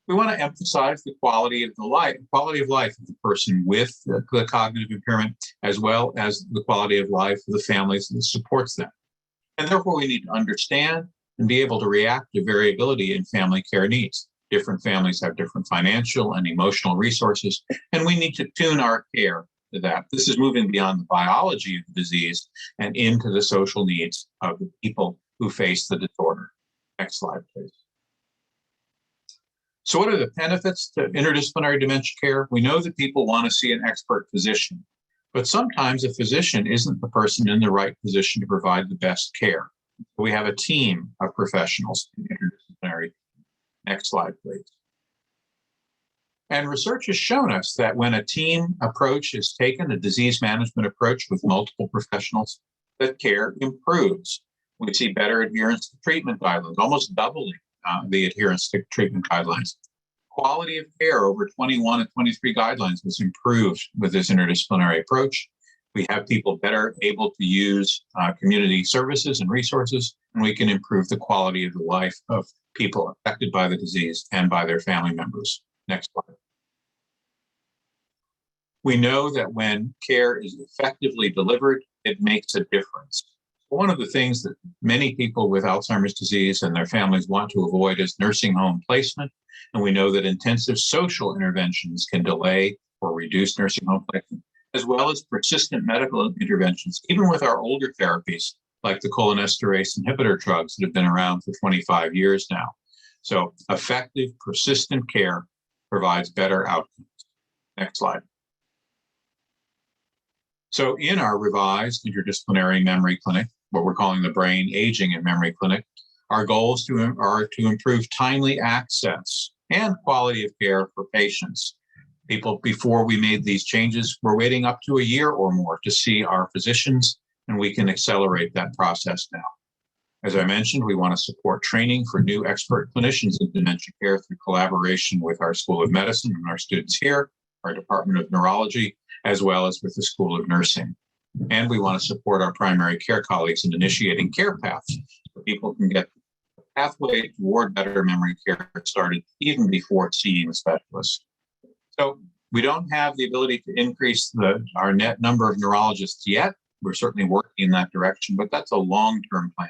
F: We want to emphasize the quality of life of the person with the cognitive impairment, as well as the quality of life of the families that supports them. And therefore, we need to understand and be able to react to variability in family care needs. Different families have different financial and emotional resources, and we need to tune our care to that. This is moving beyond the biology of the disease and into the social needs of the people who face the disorder. Next slide, please. So what are the benefits to interdisciplinary dementia care? We know that people want to see an expert physician, but sometimes a physician isn't the person in the right position to provide the best care. We have a team of professionals in interdisciplinary. Next slide, please. And research has shown us that when a team approach is taken, a disease management approach with multiple professionals, that care improves. We see better adherence to treatment guidelines, almost doubling the adherence to treatment guidelines. Quality of care over 21 and 23 guidelines was improved with this interdisciplinary approach. We have people better able to use community services and resources, and we can improve the quality of the life of people affected by the disease and by their family members. Next slide. We know that when care is effectively delivered, it makes a difference. One of the things that many people with Alzheimer's disease and their families want to avoid is nursing home placement. And we know that intensive social interventions can delay or reduce nursing home placement, as well as persistent medical interventions, even with our older therapies, like the cholinesterase inhibitor drugs that have been around for 25 years now. So effective, persistent care provides better outcomes. Next slide. So in our revised interdisciplinary memory clinic, what we're calling the Brain Aging and Memory Clinic, our goals are to improve timely access and quality of care for patients. People, before we made these changes, were waiting up to a year or more to see our physicians, and we can accelerate that process now. As I mentioned, we want to support training for new expert clinicians in dementia care through collaboration with our School of Medicine and our students here, our Department of Neurology, as well as with the School of Nursing. And we want to support our primary care colleagues in initiating care paths so people can get a pathway toward better memory care started even before seeing a specialist. So we don't have the ability to increase our net number of neurologists yet. We're certainly working in that direction, but that's a long-term plan.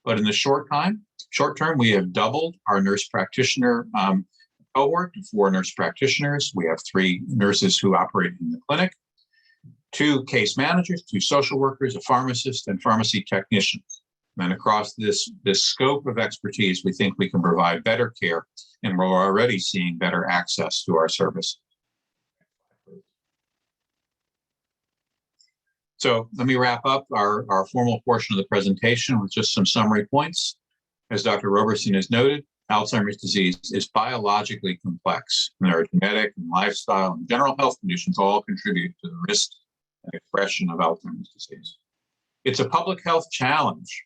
F: But in the short term, we have doubled our nurse practitioner cohort to 4 nurse practitioners. We have 3 nurses who operate in the clinic, 2 case managers, 2 social workers, a pharmacist, and pharmacy technicians. And across this scope of expertise, we think we can provide better care, and we're already seeing better access to our service. So let me wrap up our formal portion of the presentation with just some summary points. As Dr. Roberson has noted, Alzheimer's disease is biologically complex, and there are genetic and lifestyle and general health conditions all contribute to the risk and expression of Alzheimer's disease. It's a public health challenge.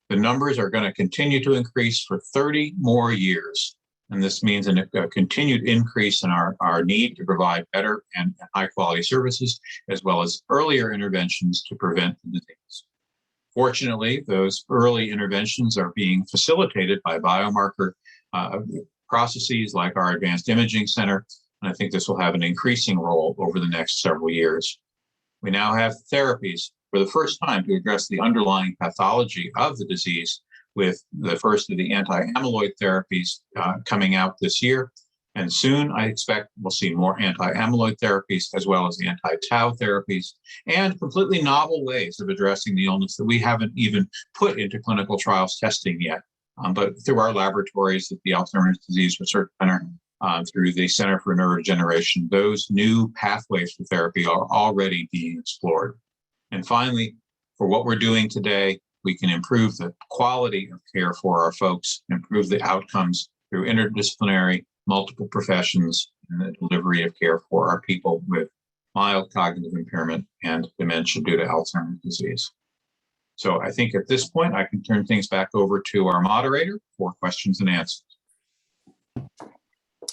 F: The numbers are going to continue to increase for 30 more years, and this means a continued increase in our need to provide better and high-quality services, as well as earlier interventions to prevent the disease. Fortunately, those early interventions are being facilitated by biomarker processes like our Advanced Imaging Center, and I think this will have an increasing role over the next several years. We now have therapies for the first time to address the underlying pathology of the disease, with the first of the anti-amyloid therapies coming out this year. And soon, I expect we'll see more anti-amyloid therapies, as well as anti-tau therapies, and completely novel ways of addressing the illness that we haven't even put into clinical trials testing yet. But through our laboratories at the Alzheimer's Disease Research Center, through the Center for Neurodegeneration, those new pathways for therapy are already being explored. And finally, for what we're doing today, we can improve the quality of care for our folks, improve the outcomes through interdisciplinary, multiple professions, and the delivery of care for our people with mild cognitive impairment and dementia due to Alzheimer's disease. So I think at this point, I can turn things back over to our moderator for questions and answers.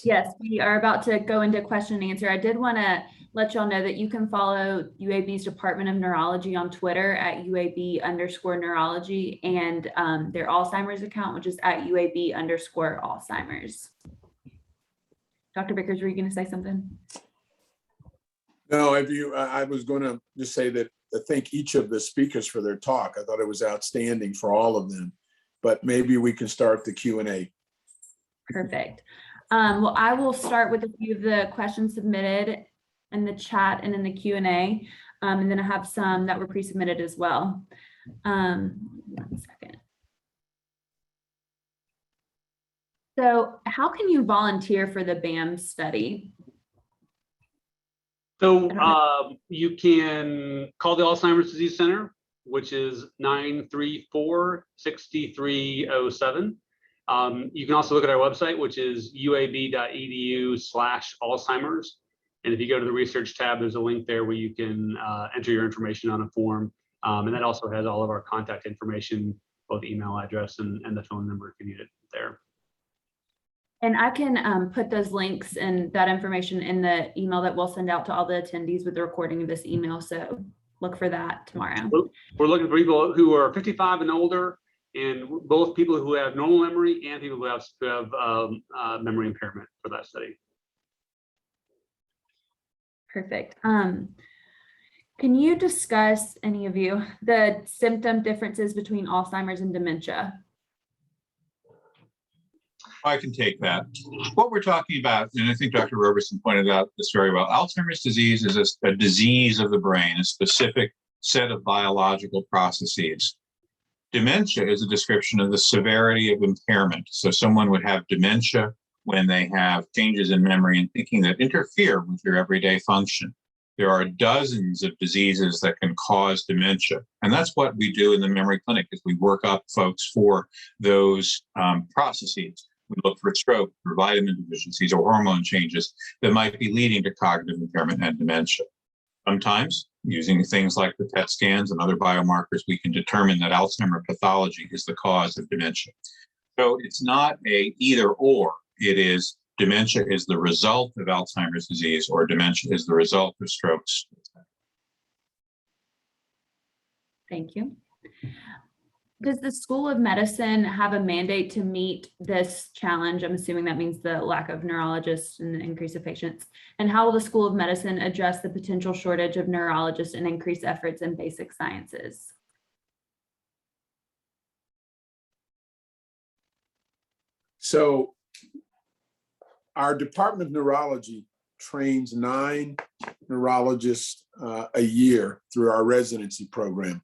A: Yes, we are about to go into question and answer. I did want to let y'all know that you can follow UAB's Department of Neurology on Twitter at UAB_neurology, and their Alzheimer's account, which is at UAB_Alzheimer's. Dr. Vickers, were you going to say something?
B: No, I was going to just say that I thank each of the speakers for their talk. I thought it was outstanding for all of them. but maybe we can start the Q&A.
A: Perfect. Well, I will start with a few of the questions submitted in the chat and in the Q&A, and then I have some that were pre-submitted as well. 1 second. So how can you volunteer for the BAM study?
C: So you can call the Alzheimer's Disease Center, which is 934-6307. You can also look at our website, which is uab.edu/Alzheimer's. And if you go to the research tab, there's a link there where you can enter your information on a form. And that also has all of our contact information, both email address and the phone number if you need it there.
A: And I can put those links and that information in the email that we'll send out to all the attendees with the recording of this email. So look for that tomorrow.
C: We're looking for people who are 55 and older, and both people who have normal memory and people who have memory impairment for that study.
A: Perfect. Can you discuss, any of you, the symptom differences between Alzheimer's and dementia?
F: I can take that. What we're talking about, and I think Dr. Roberson pointed out this very well, Alzheimer's disease is a disease of the brain, a specific set of biological processes. Dementia is a description of the severity of impairment. So someone would have dementia when they have changes in memory and thinking that interfere with your everyday function. There are dozens of diseases that can cause dementia. And that's what we do in the memory clinic, is we work up folks for those processes. We look for stroke, for vitamin deficiencies or hormone changes that might be leading to cognitive impairment and dementia. Sometimes, using things like the PET scans and other biomarkers, we can determine that Alzheimer pathology is the cause of dementia. So it's not a either or. It is dementia is the result of Alzheimer's disease, or dementia is the result of strokes.
A: Thank you. Does the School of Medicine have a mandate to meet this challenge? I'm assuming that means the lack of neurologists and the increase of patients. And how will the School of Medicine address the potential shortage of neurologists and increase efforts in basic sciences?
B: So our Department of Neurology trains 9 neurologists a year through our residency program.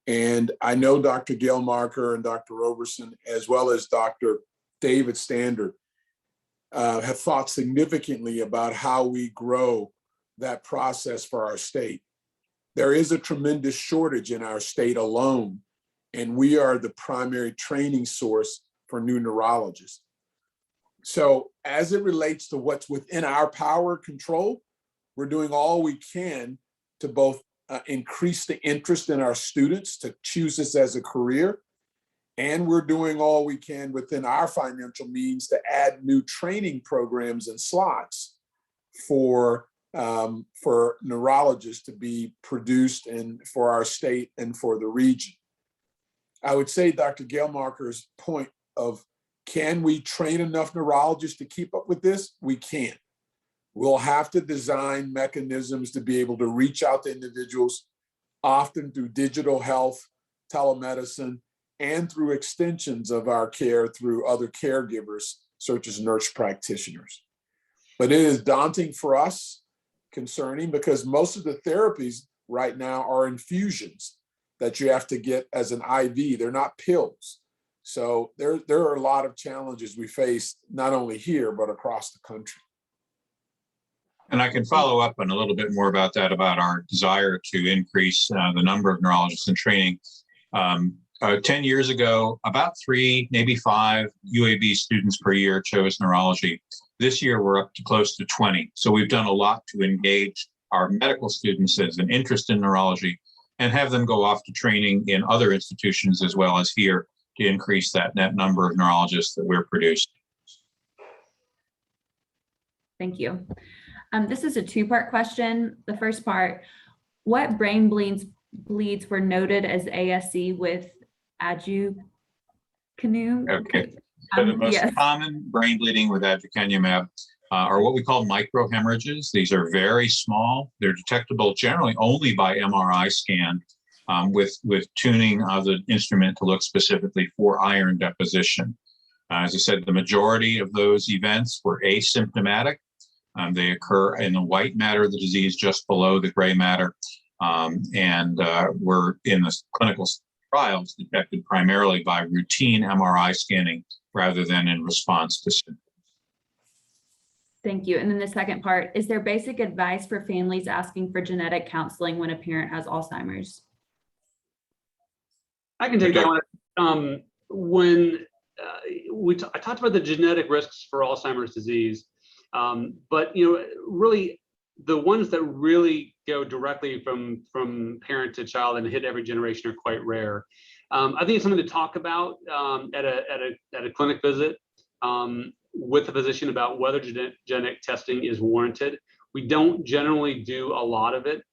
B: And I know Dr. Gail Marker and Dr. Roberson, as well as Dr. David Standard, have thought significantly about how we grow that process for our state. There is a tremendous shortage in our state alone, and we are the primary training source for new neurologists. So as it relates to what's within our power control, we're doing all we can to both increase the interest in our students to choose this as a career. And we're doing all we can within our financial means to add new training programs and slots for neurologists to be produced and for our state and for the region. I would say Dr. Gail Marker's point of, can we train enough neurologists to keep up with this? We can. We'll have to design mechanisms to be able to reach out to individuals, often through digital health, telemedicine, and through extensions of our care through other caregivers, such as nurse practitioners. But it is daunting for us, concerning, because most of the therapies right now are infusions that you have to get as an IV. They're not pills. So there are a lot of challenges we face, not only here, but across the country.
F: And I can follow up on a little bit more about that, about our desire to increase the number of neurologists in training. 10 years ago, about 3, maybe 5 UAB students per year chose neurology. This year, we're up to close to 20. So we've done a lot to engage our medical students as an interest in neurology and have them go off to training in other institutions as well as here to increase that net number of neurologists that we're producing.
A: Thank you. This is a 2-part question. The first part, what brain bleeds were noted as ASC with Adjukanyumab?
F: Okay. So the most
A: yes.
F: common brain bleeding with Adjukanyumab are what we call microhemorrhages. These are very small. They're detectable generally only by MRI scan. with tuning of the instrument to look specifically for iron deposition. As I said, the majority of those events were asymptomatic. They occur in the white matter of the disease just below the gray matter, and were in the clinical trials detected primarily by routine MRI scanning rather than in response to symptoms.
A: Thank you. And then the second part, is there basic advice for families asking for genetic counseling when a parent has Alzheimer's?
C: I can take that one. When I talked about the genetic risks for Alzheimer's disease, but really the ones that really go directly from parent to child and hit every generation are quite rare. I think it's something to talk about at a clinic visit with the physician about whether genetic testing is warranted. We don't generally do a lot of it.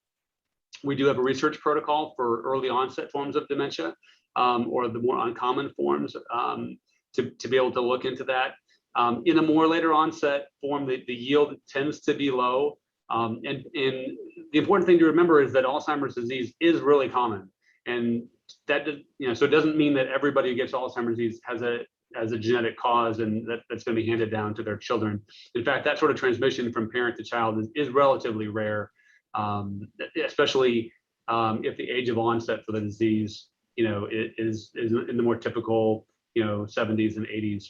C: We do have a research protocol for early onset forms of dementia, or the more uncommon forms, to be able to look into that. In a more later onset form, the yield tends to be low. And the important thing to remember is that Alzheimer's disease is really common. And that, so it doesn't mean that everybody who gets Alzheimer's disease has a genetic cause and that's going to be handed down to their children. In fact, that sort of transmission from parent to child is relatively rare, especially if the age of onset for the disease, is in the more typical, 70s and 80s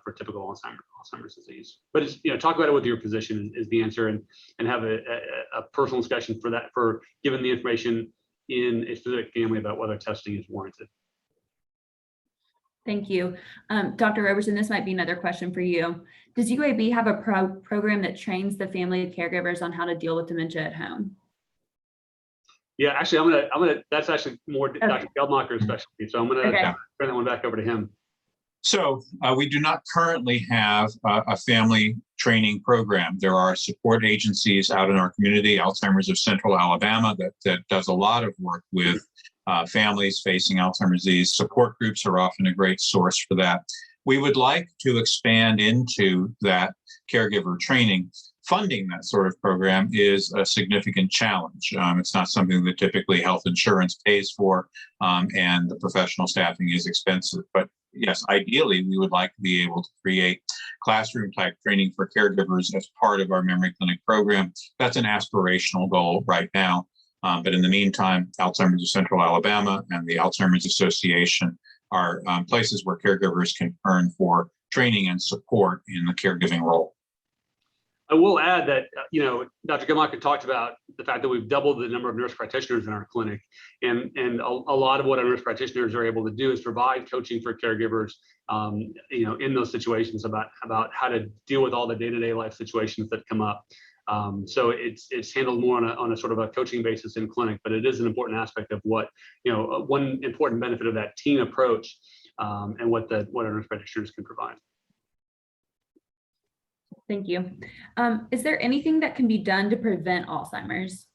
C: for typical Alzheimer's disease. But it's, talk about it with your physician is the answer, and have a personal discussion for given the information in a specific family about whether testing is warranted.
A: Thank you. Dr. Roberson, this might be another question for you. Does UAB have a program that trains the family caregivers on how to deal with dementia at home?
C: Yeah, actually, I'm gonna. That's actually more Dr. Geldmacher's specialty. So I'm gonna turn that one back over to him.
F: So we do not currently have a family training program. There are support agencies out in our community, Alzheimer's of Central Alabama, that does a lot of work with families facing Alzheimer's disease. Support groups are often a great source for that. We would like to expand into that caregiver training. Funding that sort of program is a significant challenge. It's not something that typically health insurance pays for, and the professional staffing is expensive. But yes, ideally, we would like to be able to create classroom type training for caregivers as part of our memory clinic program. That's an aspirational goal right now. But in the meantime, Alzheimer's of Central Alabama and the Alzheimer's Association are places where caregivers can earn for training and support in the caregiving role.
C: I will add that, Dr. Geldmacher talked about the fact that we've doubled the number of nurse practitioners in our clinic. And a lot of what our nurse practitioners are able to do is provide coaching for caregivers, in those situations about how to deal with all the day-to-day life situations that come up. So it's handled more on a sort of a coaching basis in clinic, but it is an important aspect of what, one important benefit of that team approach, and what our nurse practitioners can provide.
A: Thank you. Is there anything that can be done to prevent Alzheimer's?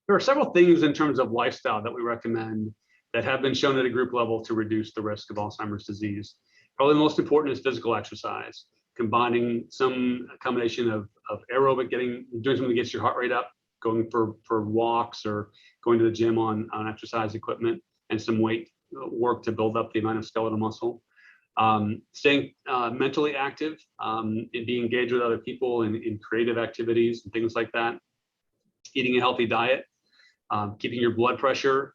C: There are several things in terms of lifestyle that we recommend that have been shown at a group level to reduce the risk of Alzheimer's disease. Probably the most important is physical exercise, combining some combination of aerobic, doing something that gets your heart rate up, going for walks or going to the gym on exercise equipment, and some weight work to build up the amount of skeletal muscle. Staying mentally active, and being engaged with other people in creative activities and things like that. Eating a healthy diet, keeping your blood pressure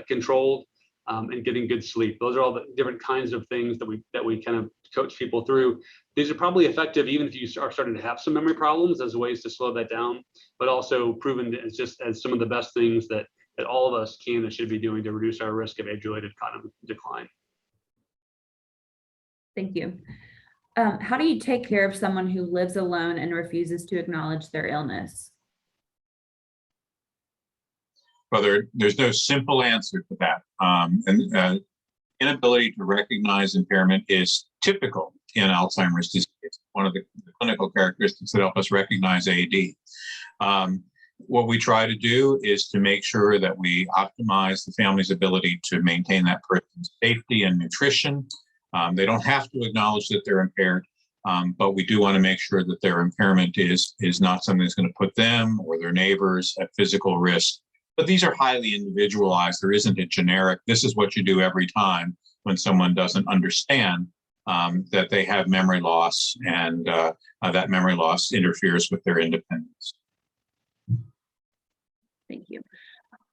C: controlled, and getting good sleep. Those are all the different kinds of things that we kind of coach people through. These are probably effective even if you are starting to have some memory problems, as ways to slow that down, but also proven as some of the best things that all of us can and should be doing to reduce our risk of age-related cognitive decline.
A: Thank you. How do you take care of someone who lives alone and refuses to acknowledge their illness?
F: Well, there's no simple answer to that. Inability to recognize impairment is typical in Alzheimer's disease. It's one of the clinical characteristics that help us recognize AD. What we try to do is to make sure that we optimize the family's ability to maintain that person's safety and nutrition. They don't have to acknowledge that they're impaired, but we do want to make sure that their impairment is not something that's going to put them or their neighbors at physical risk But these are highly individualized. There isn't a generic, this is what you do every time when someone doesn't understand that they have memory loss, and that memory loss interferes with their independence.
A: Thank you.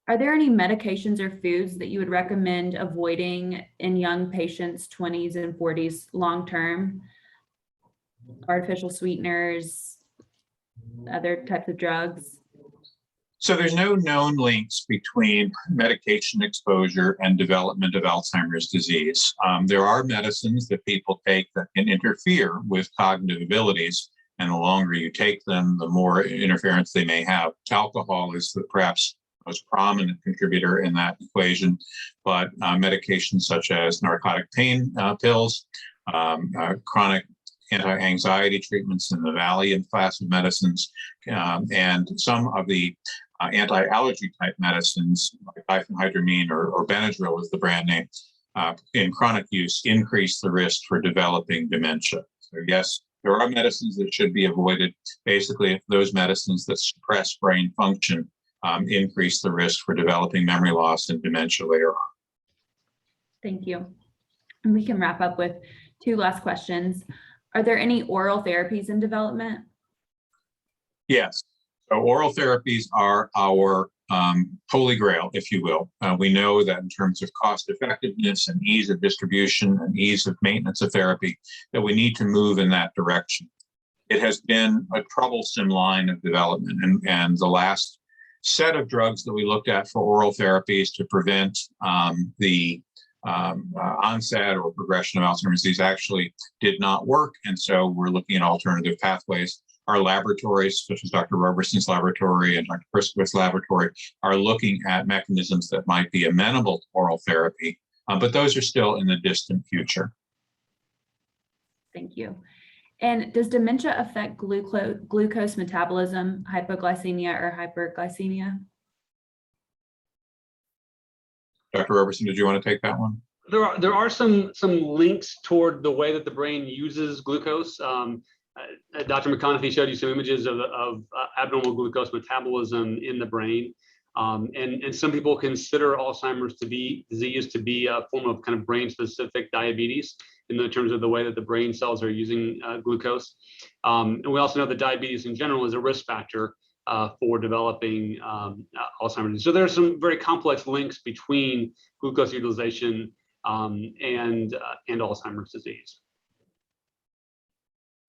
A: Are there any medications or foods that you would recommend avoiding in young patients, 20s and 40s long-term? Artificial sweeteners, other types of drugs?
F: So there's no known links between medication exposure and development of Alzheimer's disease. There are medicines that people take that can interfere with cognitive abilities, and the longer you take them, the more interference they may have. Alcohol is the perhaps most prominent contributor in that equation, but medications such as narcotic pain pills, chronic anti-anxiety treatments in the Valium class of medicines, and some of the anti-allergy type medicines like diphenhydramine or Benadryl is the brand name, in chronic use increase the risk for developing dementia. So yes, there are medicines that should be avoided. Basically, those medicines that suppress brain function increase the risk for developing memory loss and dementia later on.
A: Thank you. And we can wrap up with 2 last questions. Are there any oral therapies in development?
F: Yes. So oral therapies are our holy grail, if you will. We know that in terms of cost effectiveness and ease of distribution and ease of maintenance of therapy, that we need to move in that direction. It has been a troublesome line of development, and the last set of drugs that we looked at for oral therapies to prevent the onset or progression of Alzheimer's disease actually did not work. And so we're looking at alternative pathways. Our laboratories, such as Dr. Roberson's laboratory and Dr. Prisco's laboratory, are looking at mechanisms that might be amenable to oral therapy, but those are still in the distant future.
A: Thank you. And does dementia affect glucose metabolism, hypoglycemia or hyperglycemia?
F: Dr. Roberson, did you want to take that one?
C: There are some links toward the way that the brain uses glucose. Dr. McConaughey showed you some images of abnormal glucose metabolism in the brain. And some people consider Alzheimer's disease to be a form of kind of brain-specific diabetes in the terms of the way that the brain cells are using glucose. And we also know that diabetes in general is a risk factor for developing Alzheimer's disease. So there are some very complex links between glucose utilization and Alzheimer's disease.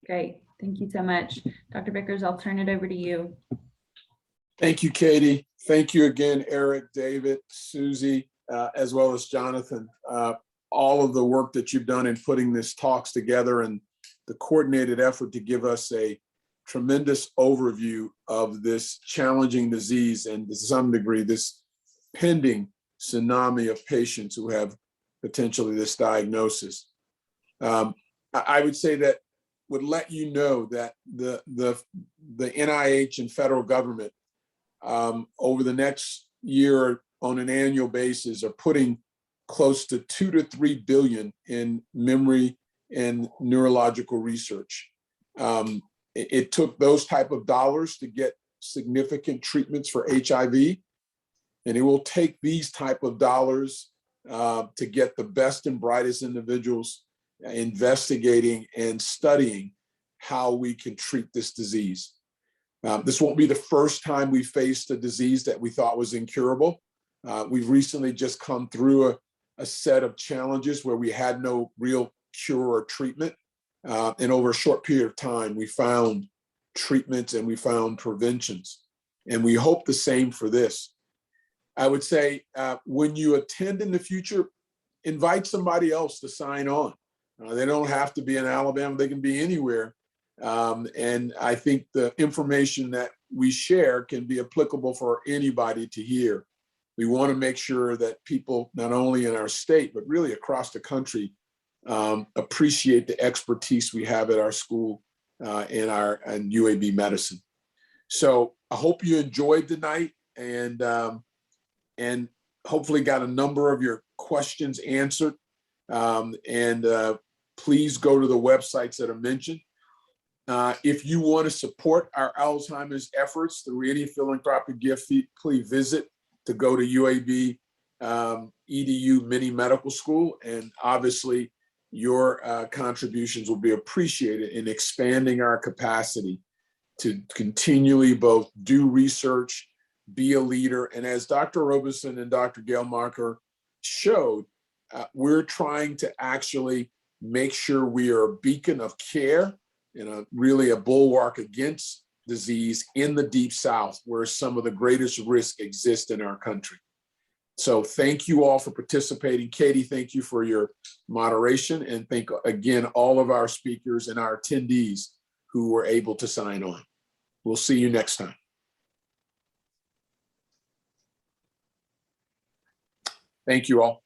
A: Great, thank you so much. Dr. Vickers, I'll turn it over to you.
B: Thank you, Katie. Thank you again, Eric, David, Susie, as well as Jonathan. All of the work that you've done in putting this talks together and the coordinated effort to give us a tremendous overview of this challenging disease and to some degree this pending tsunami of patients who have potentially this diagnosis. I would say that would let you know that the NIH and federal government over the next year on an annual basis are putting close to 2 to 3 billion in memory and neurological research. It took those type of dollars to get significant treatments for HIV, and it will take these type of dollars to get the best and brightest individuals investigating and studying how we can treat this disease. This won't be the first time we faced a disease that we thought was incurable. We've recently just come through a set of challenges where we had no real cure or treatment. And over a short period of time, we found treatments and we found preventions. And we hope the same for this. I would say when you attend in the future, invite somebody else to sign on. They don't have to be in Alabama, they can be anywhere. And I think the information that we share can be applicable for anybody to hear. We want to make sure that people, not only in our state, but really across the country, appreciate the expertise we have at our school in UAB medicine. So I hope you enjoyed tonight and hopefully got a number of your questions answered. Please go to the websites that are mentioned. If you want to support our Alzheimer's efforts through any philanthropic gift, please visit
G: to go to UAB EDU Mini Medical School. And obviously, your contributions will be appreciated in expanding our capacity to continually both do research, be a leader. And as Dr. Robeson and Dr. Gelmarker showed, we're trying to actually make sure we are a beacon of care and really a bulwark against disease in the Deep South, where some of the greatest risks exist in our country. So thank you all for participating. Katie, thank you for your moderation, and thank again all of our speakers and our attendees who were able to sign on. We'll see you next time. Thank you all.